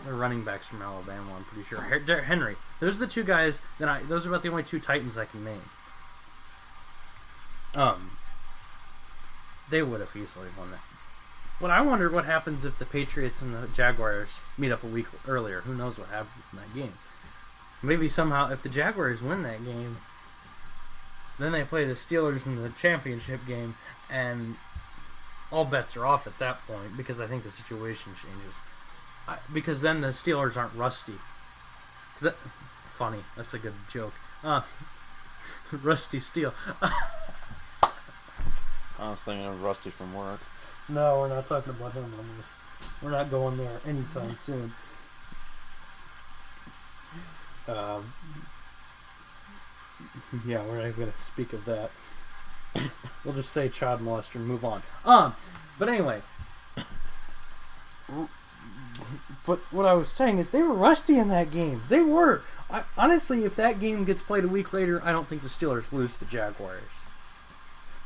the running backs from Alabama, I'm pretty sure. Henry. Those are the two guys those are about the only 2 Titans I can name. They would have easily won that. But I wonder what happens if the Patriots and the Jaguars meet up a week earlier. Who knows what happens in that game? Maybe somehow, if the Jaguars win that game, then they play the Steelers in the championship game, and all bets are off at that point, because I think the situation changes. Because then the Steelers aren't rusty. Funny, that's a good joke. Rusty Steel. I was thinking of Rusty from work. No, we're not talking about him on this. We're not going there anytime soon. Yeah, we're not going to speak of that. We'll just say child molester and move on. But anyway. But what I was saying is they were rusty in that game. They were. Honestly, if that game gets played a week later, I don't think the Steelers lose to the Jaguars.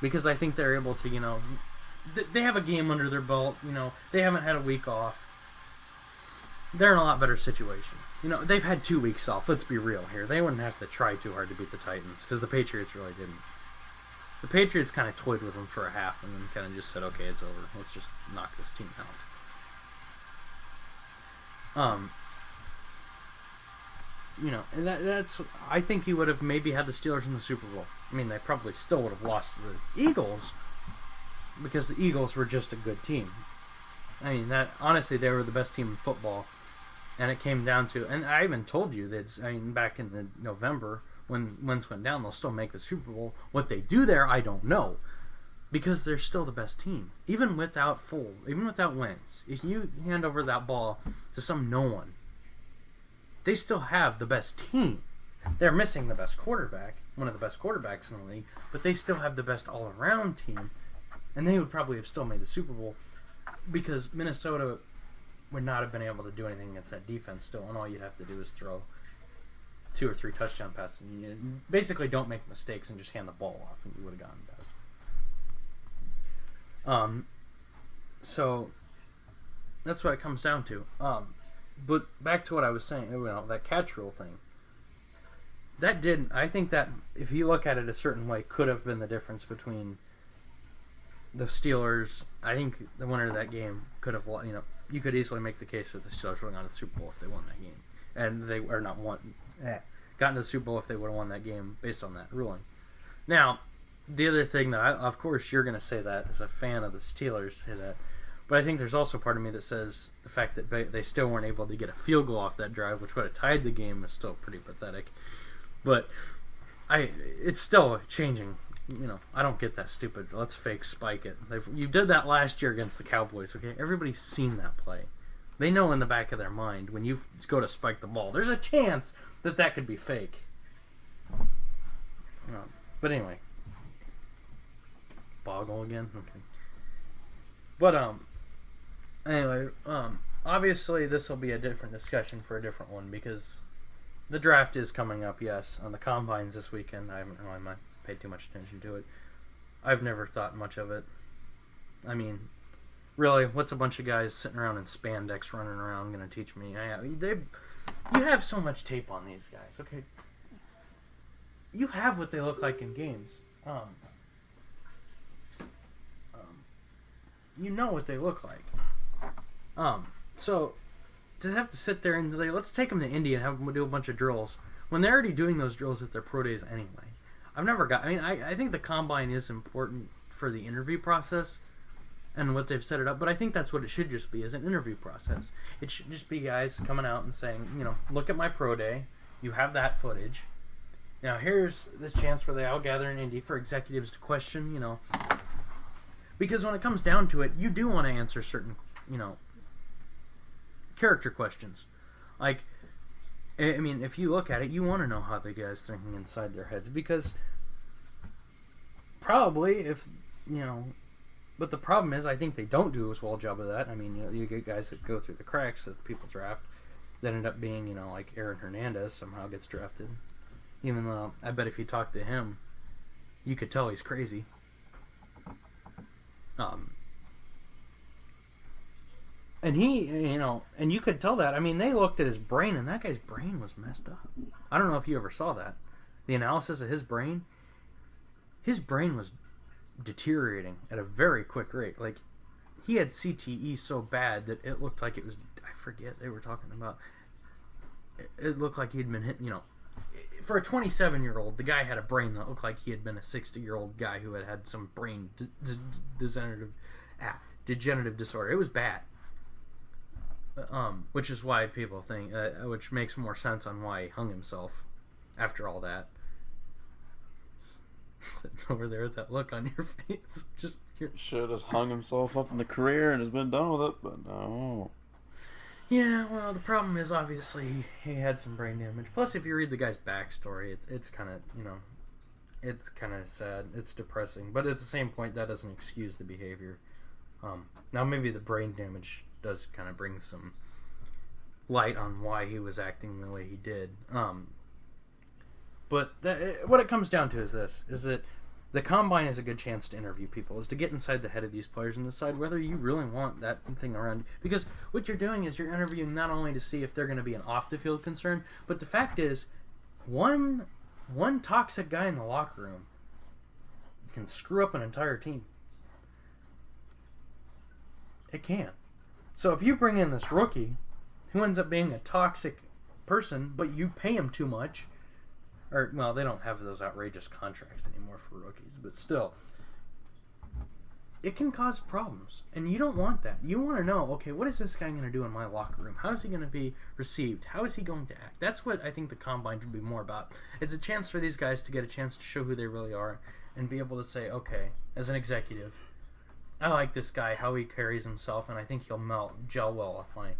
Because I think they're able to, they have a game under their belt. They haven't had a week off. They're in a lot better situation. They've had 2 weeks off. Let's be real here. They wouldn't have to try too hard to beat the Titans because the Patriots really didn't. The Patriots kind of toyed with them for a half and then kind of just said, okay, it's over. Let's just knock this team out. And that's. I think he would have maybe had the Steelers in the Super Bowl. I mean, they probably still would have lost to the Eagles because the Eagles were just a good team. I mean, honestly, they were the best team in football. And it came down to, and I even told you that, back in November, when Wentz went down, they'll still make the Super Bowl. What they do there, I don't know. Because they're still the best team. Even without Wentz. If you hand over that ball to some no one, they still have the best team. They're missing the best quarterback, one of the best quarterbacks in the league, but they still have the best all-around team. And they would probably have still made the Super Bowl because Minnesota would not have been able to do anything against that defense still, and all you'd have to do is throw 2 or 3 touchdown passes. And you basically don't make mistakes and just hand the ball off, and you would have gotten best. So that's what it comes down to. But back to what I was saying, that catch rule thing. I think that if you look at it a certain way, could have been the difference between the Steelers. I think the winner of that game could have, you could easily make the case that the Steelers would have gone to the Super Bowl if they won that game. And they are not gotten to the Super Bowl if they would have won that game based on that ruling. Now, the other thing that of course you're going to say that as a fan of the Steelers, say that. But I think there's also part of me that says the fact that they still weren't able to get a field goal off that drive, which would have tied the game, is still pretty pathetic. But it's still changing. I don't get that stupid, let's fake spike it. You did that last year against the Cowboys, okay? Everybody's seen that play. They know in the back of their mind when you go to spike the ball, there's a chance that could be fake. But anyway. Boggle again? Okay. But, anyway, obviously this will be a different discussion for a different one because the draft is coming up, yes, on the combines this weekend. I haven't really paid too much attention to it. I've never thought much of it. I mean, really, what's a bunch of guys sitting around in spandex running around going to teach me? You have so much tape on these guys, okay? You have what they look like in games. You know what they look like. So to have to sit there and say, let's take them to Indy and have them do a bunch of drills when they're already doing those drills at their pro days anyway. I think the combine is important for the interview process and what they've set it up, but I think that's what it should just be, is an interview process. It should just be guys coming out and saying, look at my pro day. You have that footage. Now here's the chance where they all gather in Indy for executives to question, because when it comes down to it, you do want to answer certain, character questions. Like, I mean, if you look at it, you want to know how the guy's thinking inside their heads, because probably but the problem is I think they don't do as well a job of that. I mean, you get guys that go through the cracks that people draft that end up being, like Aaron Hernandez somehow gets drafted. Even though I bet if you talk to him, you could tell he's crazy. And he, and you could tell that. I mean, they looked at his brain, and that guy's brain was messed up. I don't know if you ever saw that. The analysis of his brain was deteriorating at a very quick rate. Like, he had CTE so bad that it looked like it was, I forget, they were talking about, it looked like he'd been hit, for a 27-year-old, the guy had a brain that looked like he had been a 60-year-old guy who had some brain degenerative disorder. It was bad. Which is why people think, which makes more sense on why he hung himself after all that. sitting over there with that look on your face. Just should have hung himself up in the career and has been done with it, but no. Yeah, well, the problem is obviously he had some brain damage. Plus, if you read the guy's backstory, it's kind of, it's kind of sad. It's depressing. But at the same point, that doesn't excuse the behavior. Now, maybe the brain damage does kind of bring some light on why he was acting the way he did. But what it comes down to is this, is that the Combine is a good chance to interview people, is to get inside the head of these players and decide whether you really want that thing around. Because what you're doing is you're interviewing not only to see if they're going to be an off-the-field concern, but the fact is, one toxic guy in the locker room can screw up an entire team. It can. So if you bring in this rookie who ends up being a toxic person, but you pay him too much, or, well, they don't have those outrageous contracts anymore for rookies, but still, it can cause problems, and you don't want that. You want to know, okay, what is this guy going to do in my locker room? How is he going to be received? How is he going to act? That's what I think the Combine should be more about. It's a chance for these guys to get a chance to show who they really are and be able to say, okay, as an executive, I like this guy, how he carries himself, and I think he'll gel well with my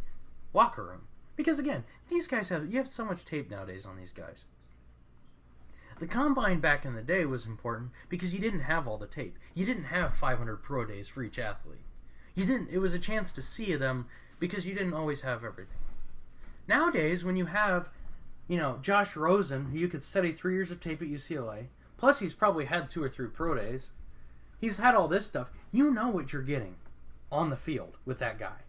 locker room. Because, again, these guys you have so much tape nowadays on these guys. The Combine back in the day was important because you didn't have all the tape. You didn't have 500 pro days for each athlete. It was a chance to see them because you didn't always have everything. Nowadays, when you have, Josh Rosen, who you could study 3 years of tape at UCLA, plus he's probably had 2 or 3 pro days, he's had all this stuff. You know what you're getting on the field with that guy.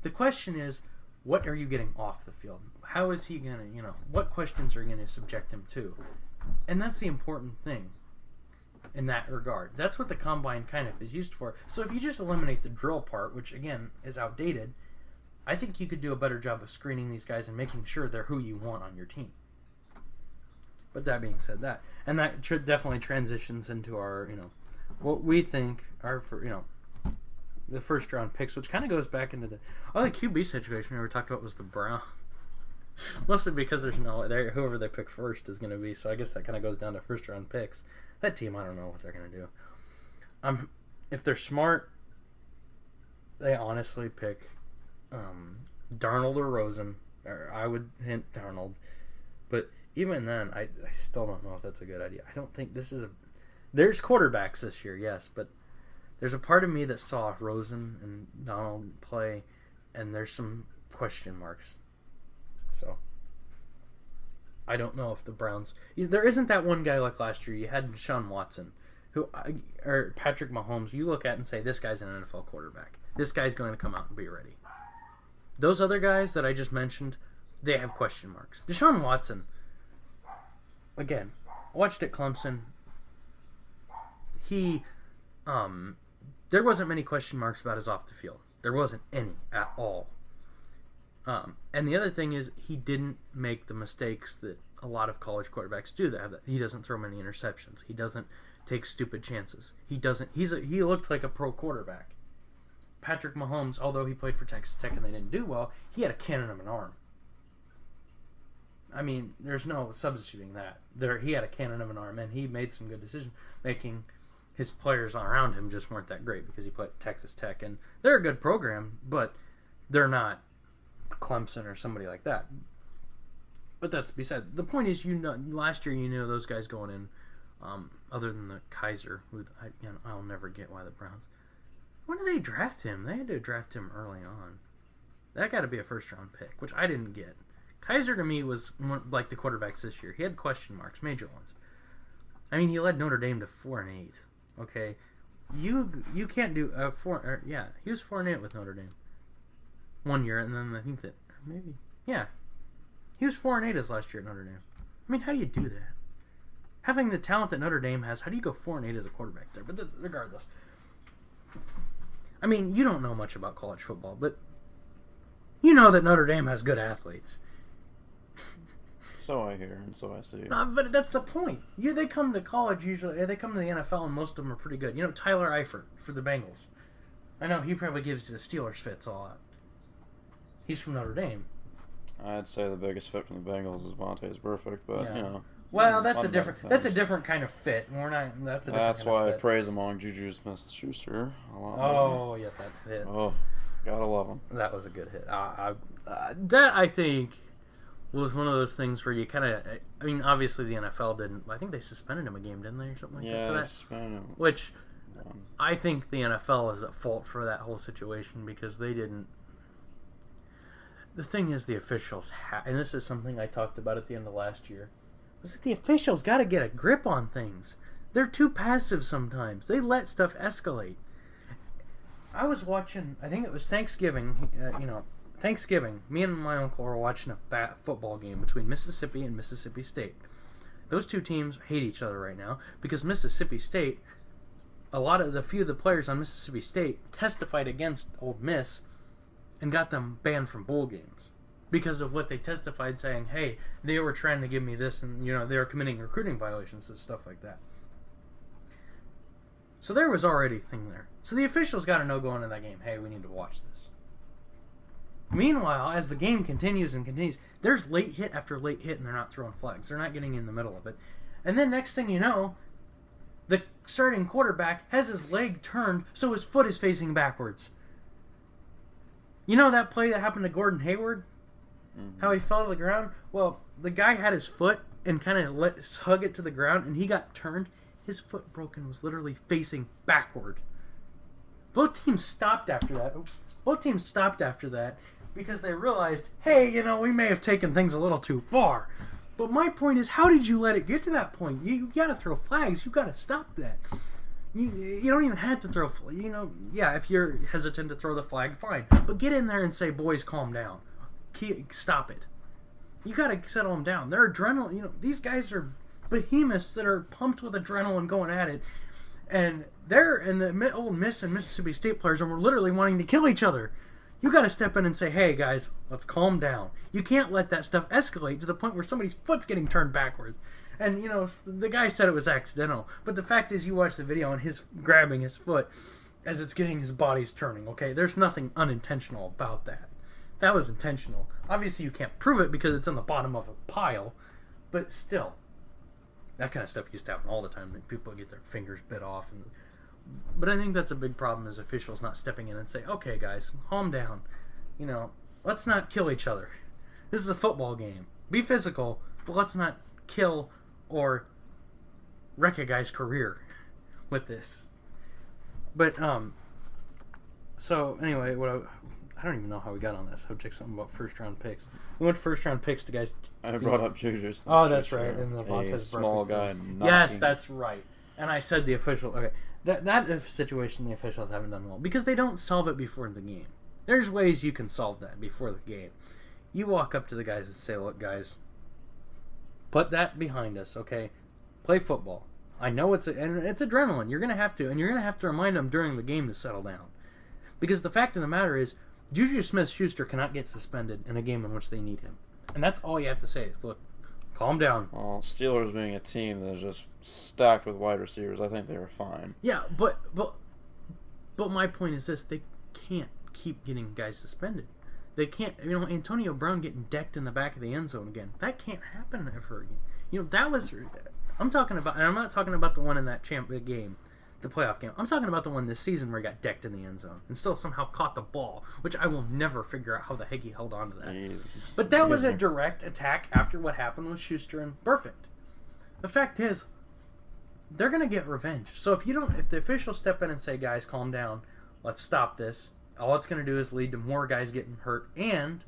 The question is, what are you getting off the field? How is he going to, what questions are you going to subject him to? And that's the important thing in that regard. That's what the Combine kind of is used for. So if you just eliminate the drill part, which again is outdated, I think you could do a better job of screening these guys and making sure they're who you want on your team. But that being said, that definitely transitions into our, what we think are the first round picks, which kind of goes back into the other QB situation we ever talked about was the Browns. Mostly because there's whoever they pick first is going to be. So I guess that kind of goes down to first round picks. That team, I don't know what they're going to do. If they're smart, they honestly pick Darnold or Rosen. Or I would hint Darnold. But even then, I still don't know if that's a good idea. I don't think this is There's quarterbacks this year, yes, but there's a part of me that saw Rosen and Donald play, and there's some question marks. So, I don't know if the Browns... There isn't that one guy like last year. You had Deshaun Watson, or Patrick Mahomes. You look at and say, this guy's an NFL quarterback. This guy's going to come out and be ready. Those other guys that I just mentioned, they have question marks. Deshaun Watson, again, watched at Clemson. There wasn't many question marks about his off the field. There wasn't any at all. And the other thing is, he didn't make the mistakes that a lot of college quarterbacks do. He doesn't throw many interceptions. He doesn't take stupid chances. He looked like a pro quarterback. Patrick Mahomes, although he played for Texas Tech and they didn't do well, he had a cannon of an arm. I mean, there's no substituting that. He had a cannon of an arm, and he made some good decisions, making his players around him just weren't that great because he played Texas Tech, and they're a good program, but they're not Clemson or somebody like that. But that's beside. The point is, last year those guys going in, other than the Kaiser, who I'll never get why the Browns. When did they draft him? They had to draft him early on. That got to be a first round pick, which I didn't get. Kaiser to me was like the quarterbacks this year. He had question marks, major ones. I mean, he led Notre Dame to 4-8. Okay, you can't do he was 4-8 with Notre Dame. 1 year, and then I think that he was 4-8 his last year at Notre Dame. I mean, how do you do that? Having the talent that Notre Dame has, how do you go 4-8 as a quarterback there? But regardless, I mean, you don't know much about college football, but you know that Notre Dame has good athletes. So I hear and so I see. But that's the point. They come to college usually. They come to the NFL, and most of them are pretty good. Tyler Eifert for the Bengals. I know he probably gives the Steelers fits a lot. He's from Notre Dame. I'd say the biggest fit from the Bengals is Vontaze Burfict, but yeah. Well, that's a on different. better That's a things. different kind of fit. We're not. That's a different That's kind why I of fit. praise him on Juju Smith-Schuster a lot more. Oh, yeah, that fit. Oh, gotta love him. That was a good hit. That I think was one of those things where you kind of. I mean, obviously the NFL didn't. I think they suspended him a game, didn't they, or something like that? For that? Yes, Which I think the NFL is at fault for that whole situation because they didn't. The thing is, the officials, and this is something I talked about at the end of last year, was that the officials got to get a grip on things. They're too passive sometimes. They let stuff escalate. I was watching, I think it was Thanksgiving, Thanksgiving. Me and my uncle were watching a football game between Mississippi and Mississippi State. Those two teams hate each other right now because Mississippi State, a few of the players on Mississippi State testified against Ole Miss and got them banned from bowl games because of what they testified saying, hey, they were trying to give me this and, they were committing recruiting violations and stuff like that. So there was already a thing there. So the officials got to know going into that game, hey, we need to watch this. Meanwhile, as the game continues and continues, there's late hit after late hit and they're not throwing flags. They're not getting in the middle of it. And then next thing you know, the starting quarterback has his leg turned so his foot is facing backwards. You know that play that happened to Gordon Hayward? Mm-hmm. How he fell to the ground? Well, the guy had his foot and kind of hug it to the ground, and he got turned. His foot broken was literally facing backward. Both teams stopped after that because they realized, hey, we may have taken things a little too far. But my point is, how did you let it get to that point? You got to throw flags. You got to stop that. You don't even have to throw, if you're hesitant to throw the flag, fine. But get in there and say, boys, calm down. Stop it. You got to settle them down. They're adrenaline. These guys are behemoths that are pumped with adrenaline going at it. And the Ole Miss and Mississippi State players were literally wanting to kill each other. You got to step in and say, hey, guys, let's calm down. You can't let that stuff escalate to the point where somebody's foot's getting turned backwards. And, the guy said it was accidental. But the fact is, you watch the video and his grabbing his foot as it's getting his body's turning, okay? There's nothing unintentional about that. That was intentional. Obviously, you can't prove it because it's on the bottom of a pile. But still, that kind of stuff used to happen all the time. People get their fingers bit off. But I think that's a big problem is officials not stepping in and say, okay, guys, calm down. Let's not kill each other. This is a football game. Be physical, but let's not kill or wreck a guy's career with this. But so anyway, I don't even know how we got on this subject. Something about first round picks. We went first round picks to guys. I brought up Juju. Oh, that's right. And the a small guy. Yes, that's right. And I said the official. Okay, that situation the officials haven't done well because they don't solve it before the game. There's ways you can solve that before the game. You walk up to the guys and say, "Look, guys, put that behind us, okay? Play football. I know it's adrenaline. You're gonna have to, and you're gonna have to remind them during the game to settle down, because the fact of the matter is, Juju Smith-Schuster cannot get suspended in a game in which they need him, and that's all you have to say is, look, calm down." Well, Steelers being a team that is just stacked with wide receivers, I think they were fine. Yeah, but my point is this: they can't keep getting guys suspended. They can't, Antonio Brown getting decked in the back of the end zone again. That can't happen ever again. That was, I'm talking about, and I'm not talking about the one in that game, the playoff game. I'm talking about the one this season where he got decked in the end zone and still somehow caught the ball, which I will never figure out how the heck he held on to that. Jesus. But that was a direct attack after what happened with Schuster and Burfict. The fact is, they're going to get revenge. So if the officials step in and say, guys, calm down, let's stop this, all it's going to do is lead to more guys getting hurt, and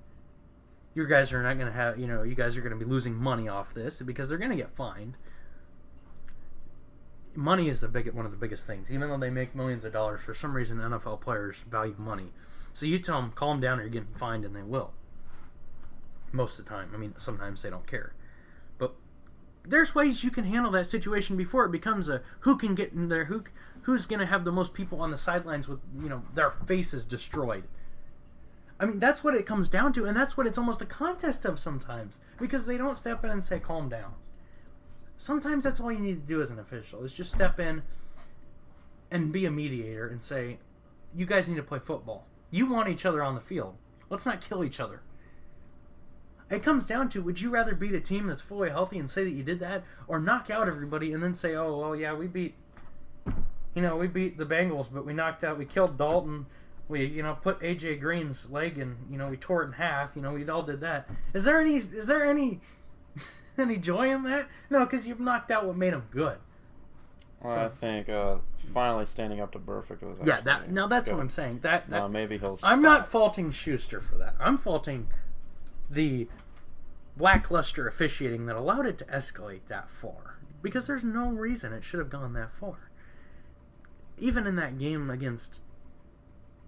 you guys are not going to have, you guys are going to be losing money off this because they're going to get fined. Money is one of the biggest things. Even though they make millions of dollars, for some reason NFL players value money. So you tell them, calm down or you're getting fined, and they will. Most of the time. Sometimes they don't care. But there's ways you can handle that situation before it becomes a who can get in there, who's going to have the most people on the sidelines with, their faces destroyed. That's what it comes down to, and that's what it's almost a contest of sometimes, because they don't step in and say, calm down. Sometimes that's all you need to do as an official, is just step in and be a mediator and say, you guys need to play football. You want each other on the field. Let's not kill each other. It comes down to, would you rather beat a team that's fully healthy and say that you did that, or knock out everybody and then say, oh, well, yeah, we beat the Bengals, but we killed Dalton, we, put AJ Green's leg and, we tore it in half, we all did that. Is there any any joy in that? No, because you've knocked out what made him good. Well, I think finally standing up to Burfict was that's what I'm saying. That maybe he'll I'm stop. not faulting Schuster for that. I'm faulting the lackluster officiating that allowed it to escalate that far. Because there's no reason it should have gone that far. Even in that game against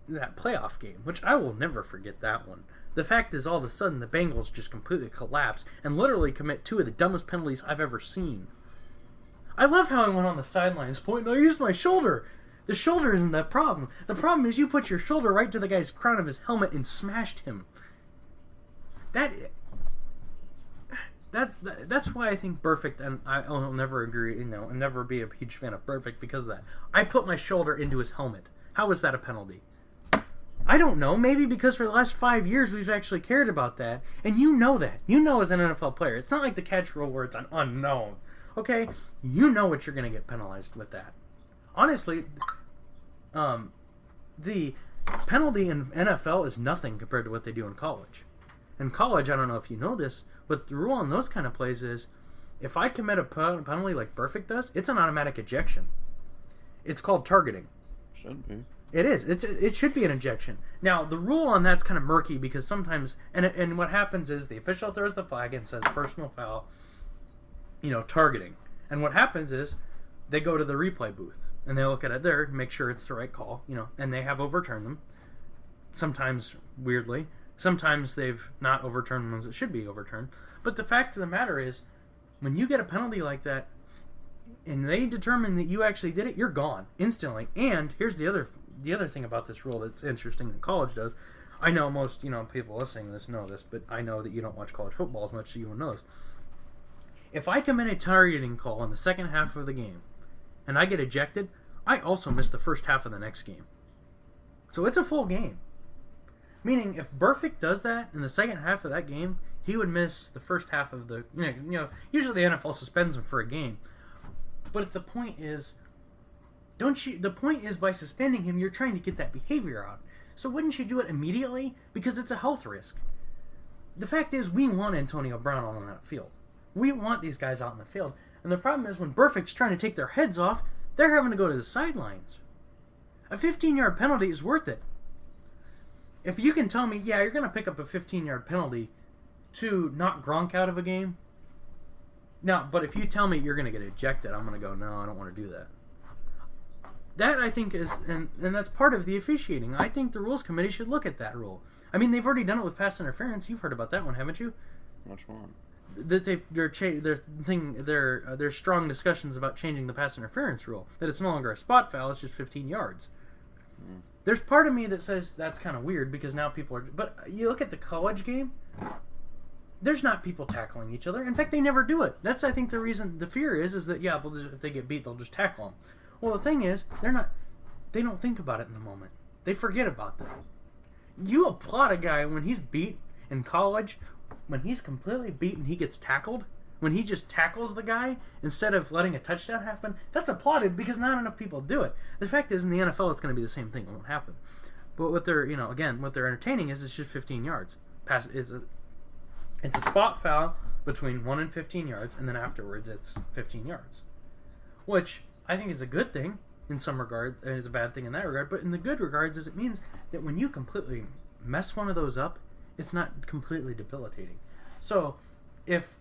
that playoff game, which I will never forget that one. The fact is, all of a sudden, the Bengals just completely collapse and literally commit two of the dumbest penalties I've ever seen. I love how he went on the sidelines pointing, I used my shoulder. The shoulder isn't the problem. The problem is you put your shoulder right to the guy's crown of his helmet and smashed him. That's why I think Burfict, and I'll never agree, and never be a huge fan of Burfict because of that. I put my shoulder into his helmet. How is that a penalty? I don't know. Maybe because for the last 5 years we've actually cared about that, and you know that. You know as an NFL player. It's not like the catch rule where it's an unknown. Okay? You know what you're going to get penalized with that. Honestly, the penalty in NFL is nothing compared to what they do in college. In college, I don't know if you know this, but the rule on those kind of plays is if I commit a penalty like Burfict does, it's an automatic ejection. It's called targeting. Should be. It is. It should be an ejection. Now, the rule on that's kind of murky because sometimes... And what happens is the official throws the flag and says personal foul, targeting. And what happens is they go to the replay booth and they look at it there, make sure it's the right call, and they have overturned them. Sometimes weirdly. Sometimes they've not overturned ones that should be overturned. But the fact of the matter is, when you get a penalty like that, and they determine that you actually did it, you're gone instantly. And here's the other thing about this rule that's interesting that college does. I know most people listening to this know this, but I know that you don't watch college football as much, so you won't know this. If I commit a targeting call in the second half of the game, and I get ejected, I also miss the first half of the next game. So it's a full game. Meaning, if Burfict does that in the second half of that game, he would miss the first half of the... usually the NFL suspends him for a game. But the point is, the point is by suspending him, you're trying to get that behavior out. So wouldn't you do it immediately? Because it's a health risk. The fact is, we want Antonio Brown on that field. We want these guys out in the field. And the problem is, when Burfict's trying to take their heads off, they're having to go to the sidelines. A 15-yard penalty is worth it. If you can tell me, yeah, you're going to pick up a 15-yard penalty to knock Gronk out of a game. Now, but if you tell me you're going to get ejected, I'm going to go, no, I don't want to do that. That, I think, is, and that's part of the officiating. I think the Rules Committee should look at that rule. I mean, they've already done it with pass interference. You've heard about that one, haven't you? Which one? That there's strong discussions about changing the pass interference rule. That it's no longer a spot foul, it's just 15 yards. Mm. There's part of me that says that's kind of weird because now people are... But you look at the college game, there's not people tackling each other. In fact, they never do it. That's, I think, the reason. The fear is that, yeah, if they get beat, they'll just tackle them. Well, the thing is, they don't think about it in the moment. They forget about that. You applaud a guy when he's beat in college, when he's completely beat and he gets tackled, when he just tackles the guy instead of letting a touchdown happen. That's applauded because not enough people do it. The fact is, in the NFL, it's going to be the same thing. It won't happen. But what they're, what they're entertaining is it's just 15 yards. It's a spot foul between 1 and 15 yards, and then afterwards it's 15 yards. Which I think is a good thing in some regard, and is a bad thing in that regard, but in the good regards is it means that when you completely mess one of those up, it's not completely debilitating. So, if,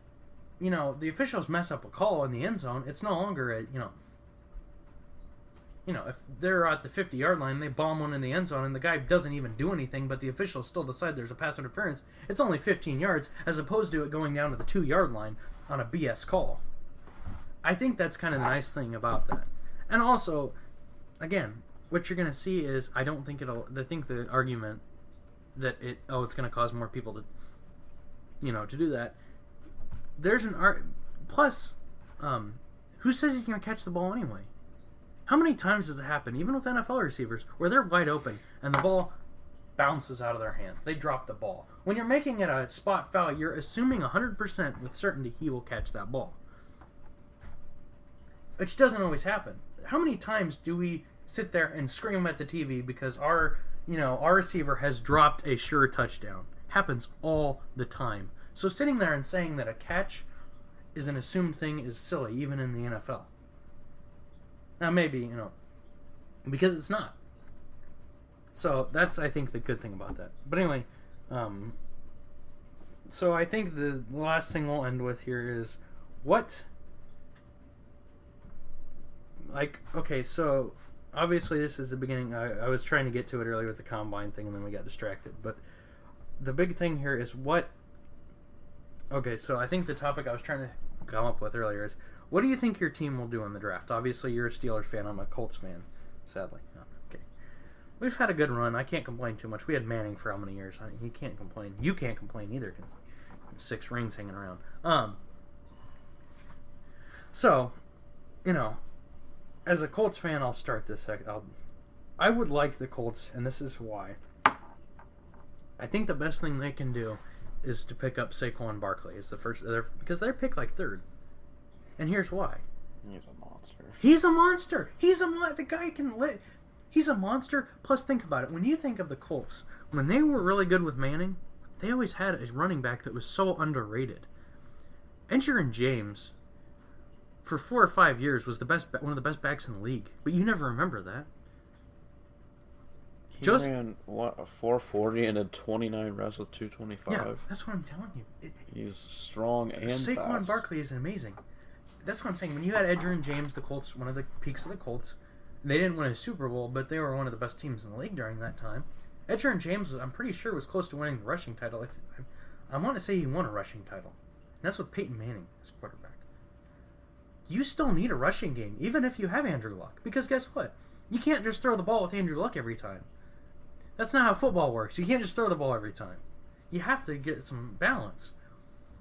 the officials mess up a call in the end zone, it's no longer a, if they're at the 50-yard line, they bomb one in the end zone, and the guy doesn't even do anything, but the officials still decide there's a pass interference, it's only 15 yards, as opposed to it going down to the 2-yard line on a BS call. I think that's kind of the nice thing about that. And also, again, what you're going to see is, I think the argument that it's going to cause more people to, to do that. There's plus, who says he's going to catch the ball anyway? How many times does it happen, even with NFL receivers, where they're wide open and the ball bounces out of their hands. They drop the ball. When you're making it a spot foul, you're assuming 100% with certainty he will catch that ball. Which doesn't always happen. How many times do we sit there and scream at the TV because our receiver has dropped a sure touchdown? Happens all the time. So sitting there and saying that a catch is an assumed thing is silly, even in the NFL. Now maybe, because it's not. So that's, I think, the good thing about that. But anyway, so I think the last thing we'll end with here is what... okay, so obviously this is the beginning. I was trying to get to it earlier with the combine thing, and then we got distracted. But the big thing here is what... Okay, so I think the topic I was trying to come up with earlier is, what do you think your team will do in the draft? Obviously, you're a Steelers fan. I'm a Colts fan, sadly. Okay. We've had a good run. I can't complain too much. We had Manning for how many years? He can't complain. You can't complain either. 6 rings hanging around. So, as a Colts fan, I'll start this. I would like the Colts, and this is why. I think the best thing they can do is to pick up Saquon Barkley as the first, because they're picked like 3rd. And here's why. He's a monster. He's a monster. The guy can he's a monster. Plus, think about it. When you think of the Colts, when they were really good with Manning, they always had a running back that was so underrated. Edgerrin James, for 4 or 5 years, was one of the best backs in the league. But you never remember that. He ran, a 440 and had 29 reps with 225. Yeah, that's what I'm telling you. He's strong and Saquon fast. Barkley is amazing. That's what I'm saying. When you had Edgerrin James, the Colts, one of the peaks of the Colts, they didn't win a Super Bowl, but they were one of the best teams in the league during that time. Edgerrin James, I'm pretty sure, was close to winning the rushing title. I want to say he won a rushing title. And that's with Peyton Manning as quarterback. You still need a rushing game, even if you have Andrew Luck. Because guess what? You can't just throw the ball with Andrew Luck every time. That's not how football works. You can't just throw the ball every time. You have to get some balance.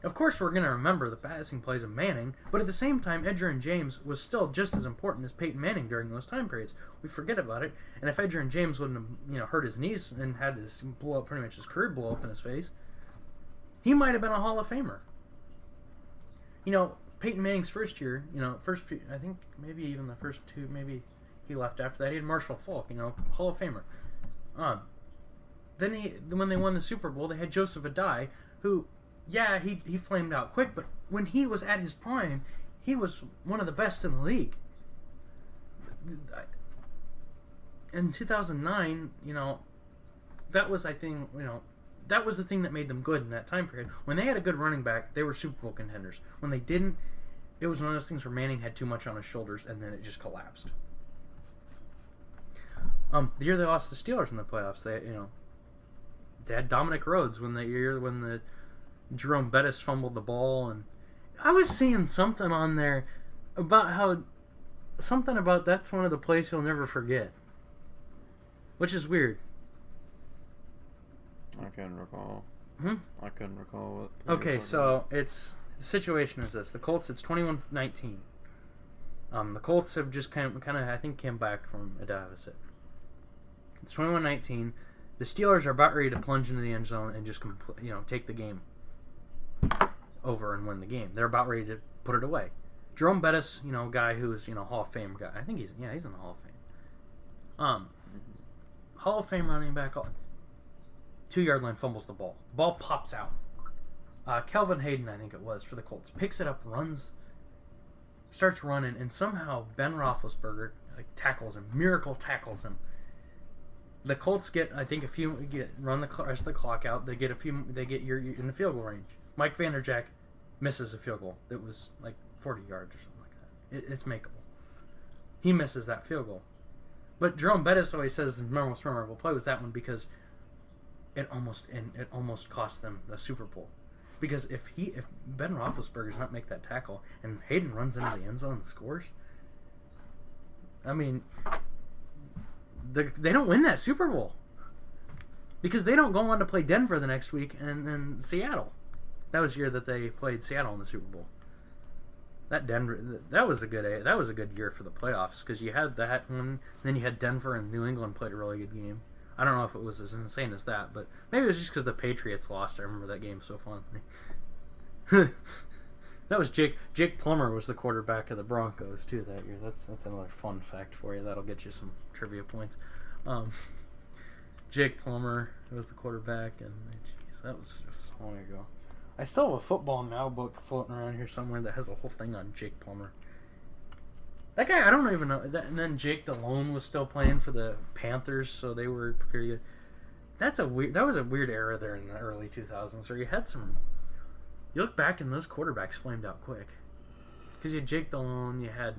Of course, we're going to remember the passing plays of Manning, but at the same time, Edgerrin James was still just as important as Peyton Manning during those time periods. We forget about it, and if Edgerrin James wouldn't have, hurt his knees and had his pretty much his career blow up in his face, he might have been a Hall of Famer. Peyton Manning's first year, I think maybe even the first 2, maybe he left after that. He had Marshall Faulk, Hall of Famer. Then when they won the Super Bowl, they had Joseph Adai, who, yeah, he flamed out quick, but when he was at his prime, he was one of the best in the league. In 2009, that was, I think, that was the thing that made them good in that time period. When they had a good running back, they were Super Bowl contenders. When they didn't, it was one of those things where Manning had too much on his shoulders, and then it just collapsed. The year they lost the Steelers in the playoffs, they had Dominic Rhodes when the Jerome Bettis fumbled the ball, and I was seeing something on there about that's one of the plays you'll never forget, which is weird. I can't recall. I couldn't recall what. Okay, so the situation is this: the Colts. It's 21-19. The Colts have just kind of I think came back from a deficit. It's 21-19. The Steelers are about ready to plunge into the end zone and just take the game over and win the game. They're about ready to put it away. Jerome Bettis, guy who's Hall of Fame guy. I think he's in the Hall of Fame. Hall of Fame running back. 2-yard line, fumbles the ball. The ball pops out. Kelvin Hayden, I think it was, for the Colts, picks it up, starts running, and somehow Ben Roethlisberger tackles him. Miracle tackles him. The Colts get, I think, run the rest of the clock out. They get you're in the field goal range. Mike Vanderjagt misses a field goal that was 40 yards or something like that. It's makeable. He misses that field goal. But Jerome Bettis always says the most memorable play was that one because it almost cost them the Super Bowl. Because if Ben Roethlisberger does not make that tackle and Hayden runs into the end zone and scores, I mean, they don't win that Super Bowl because they don't go on to play Denver the next week and then Seattle. That was the year that they played Seattle in the Super Bowl. That was a good year for the playoffs because you had that one. Then you had Denver and New England played a really good game. I don't know if it was as insane as that, but maybe it was just because the Patriots lost. I remember that game so fondly. That was Jake Plummer was the quarterback of the Broncos too that year. That's another fun fact for you. That'll get you some trivia points. Jake Plummer was the quarterback, and geez, that was so long ago. I still have a Football Now book floating around here somewhere that has a whole thing on Jake Plummer. That guy, I don't even know. And then Jake Delhomme was still playing for the Panthers, so they were pretty good. That was a weird era there in the early 2000s where you had some. You look back and those quarterbacks flamed out quick. Because you had Jake Delhomme, you had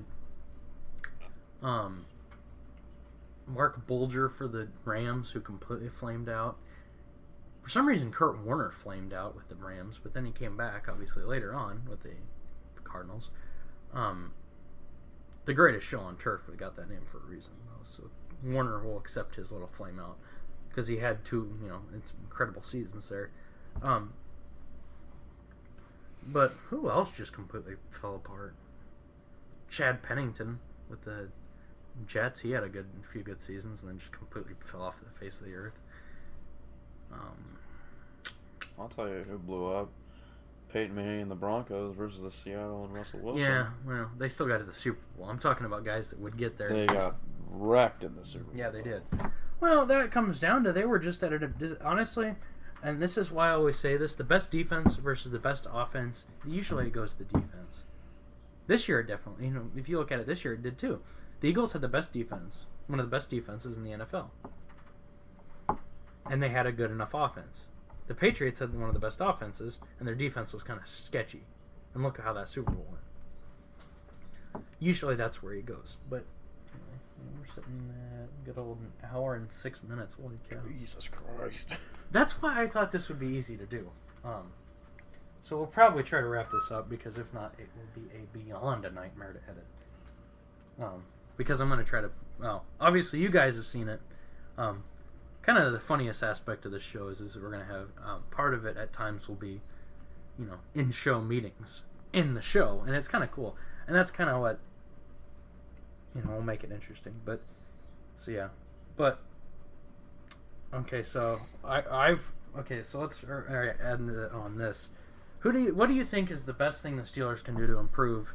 Mark Bulger for the Rams, who completely flamed out. For some reason, Kurt Warner flamed out with the Rams, but then he came back, obviously, later on with the Cardinals. The greatest show on turf, we got that name for a reason, though. So Warner will accept his little flame out because he had two, incredible seasons there. But who else just completely fell apart? Chad Pennington with the Jets. He had a few good seasons and then just completely fell off the face of the earth. I'll tell you who blew up. Peyton Manning and the Broncos versus the Seattle and Russell Wilson. Yeah, well, they still got to the Super Bowl. I'm talking about guys that would get there. They got wrecked in the Super Bowl. Yeah, they did. Well, that comes down to they were just at it. Honestly, and this is why I always say this, the best defense versus the best offense, usually it goes to the defense. This year, it definitely, if you look at it this year, it did too. The Eagles had the best defense, one of the best defenses in the NFL. And they had a good enough offense. The Patriots had one of the best offenses, and their defense was kind of sketchy. And look at how that Super Bowl went. Usually that's where he goes. But we're sitting at a good old hour and 6 minutes. Holy cow. Jesus Christ. That's why I thought this would be easy to do. So we'll probably try to wrap this up, because if not, it will be beyond a nightmare to edit. Because I'm going to try to... Well, obviously you guys have seen it. Kind of the funniest aspect of this show is that we're going to have... part of it at times will be, in-show meetings. In the show. And it's kind of cool. And that's kind of what... will make it interesting. But... So, yeah. But... Okay, so... Okay, so let's add on this. What do you think is the best thing the Steelers can do to improve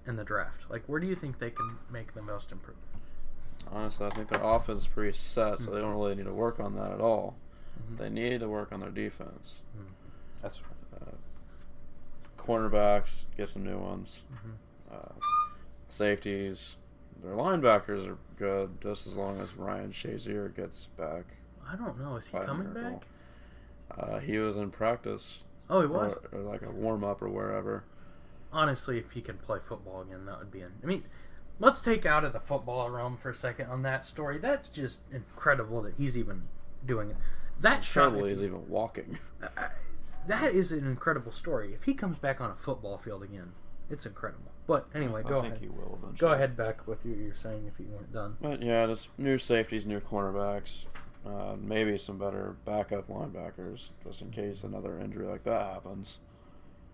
in the draft? Like, where do you think they can make the most improvement? Honestly, I think their offense is pretty set, so they don't really need to work on that at all. Mm-hmm. They need to work on their defense. Mm-hmm. That's right. Cornerbacks, get some new ones. Mm-hmm. Safeties, their linebackers are good, just as long as Ryan Shazier gets back. I don't know. Is he coming back? He was in practice. Oh, he was? Or like a warm-up or wherever. Honestly, if he can play football again, that would be... let's take out of the football realm for a second on that story. That's just incredible that he's even doing it. That shot... He's even walking. That is an incredible story. If he comes back on a football field again, it's incredible. But anyway, go ahead. I think he will eventually. Go ahead back with what you're saying if you weren't done. But yeah, just new safeties, new cornerbacks. Maybe some better backup linebackers, just in case another injury like that happens.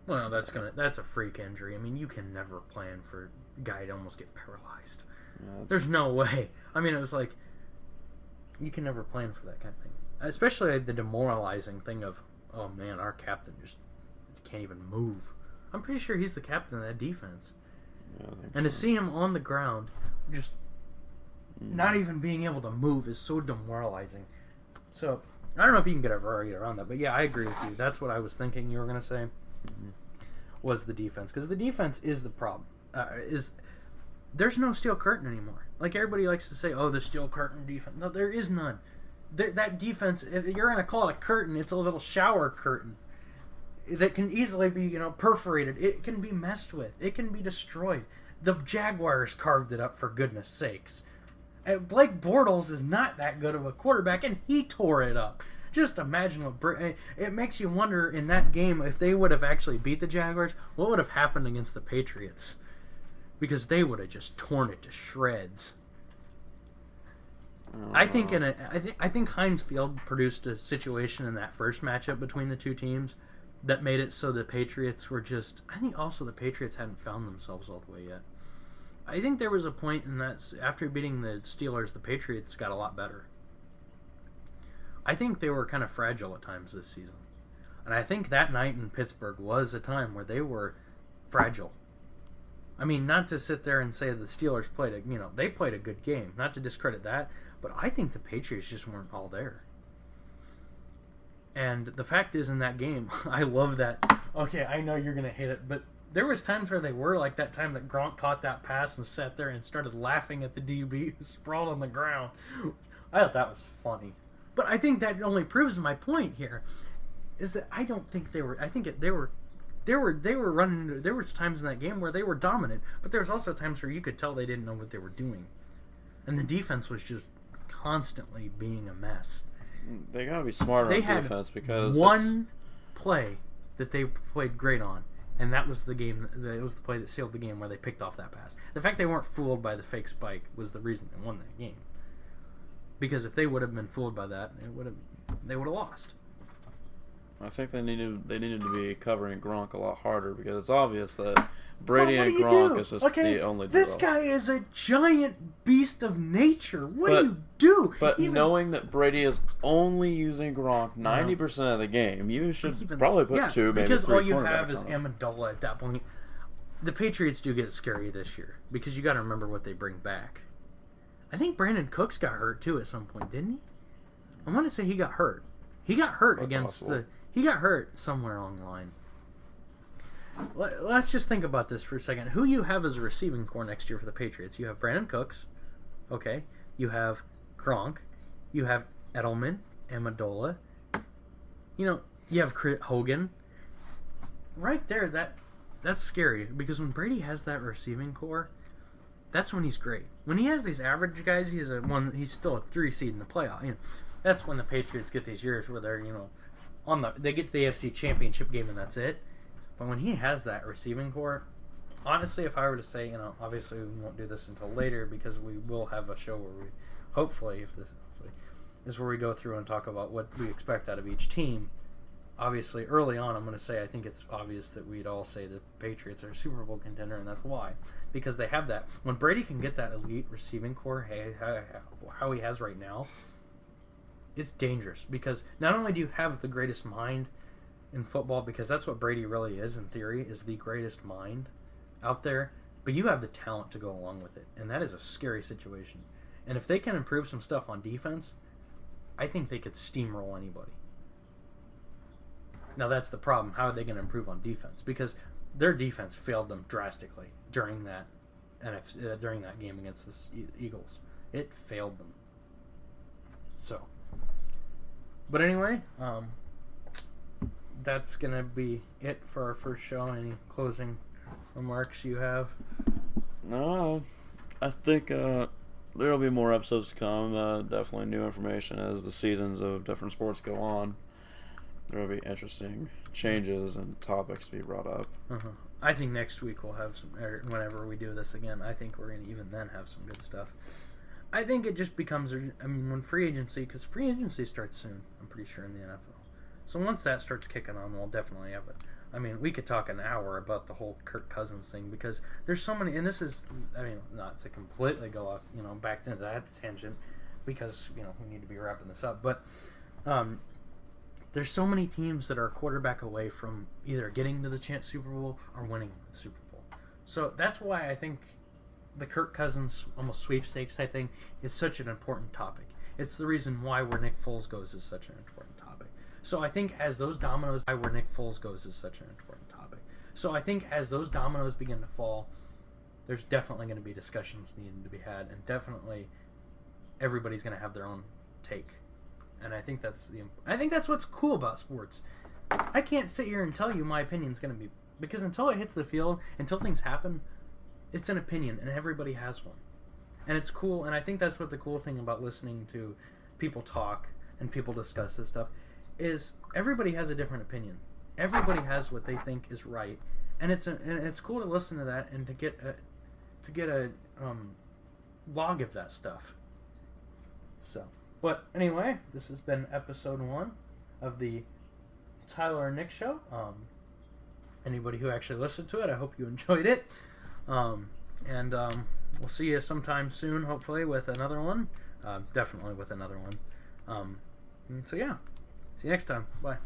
Well, that's a freak injury. You can never plan for a guy to almost get paralyzed. Yeah, there's no way. It was like you can never plan for that kind of thing. Especially the demoralizing thing of, oh man, our captain just can't even move. I'm pretty sure he's the captain of that defense. Yeah, and to see him on the ground, just not even being able to move is so demoralizing. So, I don't know if you can get around that, but yeah, I agree with you. That's what I was thinking you were going to say, was the defense. Because the defense is the problem. There's no steel curtain anymore. Like everybody likes to say, oh, the steel curtain defense. No, there is none. That defense, if you're going to call it a curtain, it's a little shower curtain that can easily be, perforated. It can be messed with. It can be destroyed. The Jaguars carved it up, for goodness sakes. Blake Bortles is not that good of a quarterback, and he tore it up. Just imagine it makes you wonder in that game, if they would have actually beat the Jaguars, what would have happened against the Patriots? Because they would have just torn it to shreds. I think Heinz Field produced a situation in that first matchup between the two teams that made it so the Patriots were just... I think also the Patriots hadn't found themselves all the way yet. I think there was a point in that after beating the Steelers, the Patriots got a lot better. I think they were kind of fragile at times this season. And I think that night in Pittsburgh was a time where they were fragile. I mean, not to sit there and say the Steelers they played a good game, not to discredit that, but I think the Patriots just weren't all there. And the fact is, in that game, I love that. Okay, I know you're going to hate it, but there was times where they were, like that time that Gronk caught that pass and sat there and started laughing at the DB who sprawled on the ground. I thought that was funny. But I think that only proves my point here, is that I don't think they were. I think they were running. There was times in that game where they were dominant, but there was also times where you could tell they didn't know what they were doing, and the defense was just constantly being a mess. They gotta be smarter on defense because one play that they played great on, and that was the game. It was the play that sealed the game where they picked off that pass. The fact they weren't fooled by the fake spike was the reason they won that game. Because if they would have been fooled by that, they would have lost. I think they needed to be covering Gronk a lot harder because it's obvious that Brady and Gronk is just the only duo. This guy is a giant beast of nature. What do you do? But knowing that Brady is only using Gronk 90% of the game, you should probably put two, maybe because three all you cornerbacks have is on him. Amendola at that point. The Patriots do get scary this year because you got to remember what they bring back. I think Brandon Cooks got hurt too at some point, didn't he? I want to say he got hurt. He got hurt He got hurt somewhere along the line. Let's just think about this for a second. Who you have as a receiving core next year for the Patriots? You have Brandon Cooks. Okay. You have Gronk. You have Edelman, Amendola. You have Hogan. Right there, that's scary because when Brady has that receiving core, that's when he's great. When he has these average guys, he's still a 3 seed in the playoff. That's when the Patriots get these years where they're they get to the AFC Championship game and that's it. But when he has that receiving core, honestly, if I were to say, obviously we won't do this until later because we will have a show where we, hopefully, is where we go through and talk about what we expect out of each team. Obviously, early on, I'm going to say I think it's obvious that we'd all say the Patriots are a Super Bowl contender, and that's why. Because they have that. When Brady can get that elite receiving core, how he has right now, it's dangerous. Because not only do you have the greatest mind in football, because that's what Brady really is in theory, is the greatest mind out there, but you have the talent to go along with it. And that is a scary situation. And if they can improve some stuff on defense, I think they could steamroll anybody. Now that's the problem. How are they going to improve on defense? Because their defense failed them drastically during that game against the Eagles. It failed them. So, but anyway, that's going to be it for our first show. Any closing remarks you have? No, I think there will be more episodes to come. Definitely new information as the seasons of different sports go on. There will be interesting changes and topics to be brought up. Uh-huh. I think next week we'll have some, or whenever we do this again, I think we're going to even then have some good stuff. I think it just becomes, when free agency, because free agency starts soon, I'm pretty sure, in the NFL. So once that starts kicking on, we'll definitely have it. We could talk an hour about the whole Kirk Cousins thing, because there's so many, and this is, not to completely go off, back into that tangent, because, we need to be wrapping this up, but, there's so many teams that are a quarterback away from either getting to the Super Bowl or winning the Super Bowl. So that's why I think the Kirk Cousins almost sweepstakes type thing is such an important topic. It's the reason why where Nick Foles goes is such an important topic. So I think as those dominoes begin to fall, there's definitely going to be discussions needing to be had, and definitely everybody's going to have their own take. And I think that's what's cool about sports. I can't sit here and tell you my opinion's going to be, because until it hits the field, until things happen, it's an opinion, and everybody has one. And it's cool, and I think that's what the cool thing about listening to people talk and people discuss this stuff is everybody has a different opinion. Everybody has what they think is right, and it's cool to listen to that and to get a log of that stuff. So. But anyway, this has been episode 1 of the Tyler and Nick Show. Anybody who actually listened to it, I hope you enjoyed it. And we'll see you sometime soon, hopefully, with another one. Definitely with another one. So yeah, see you next time. Bye.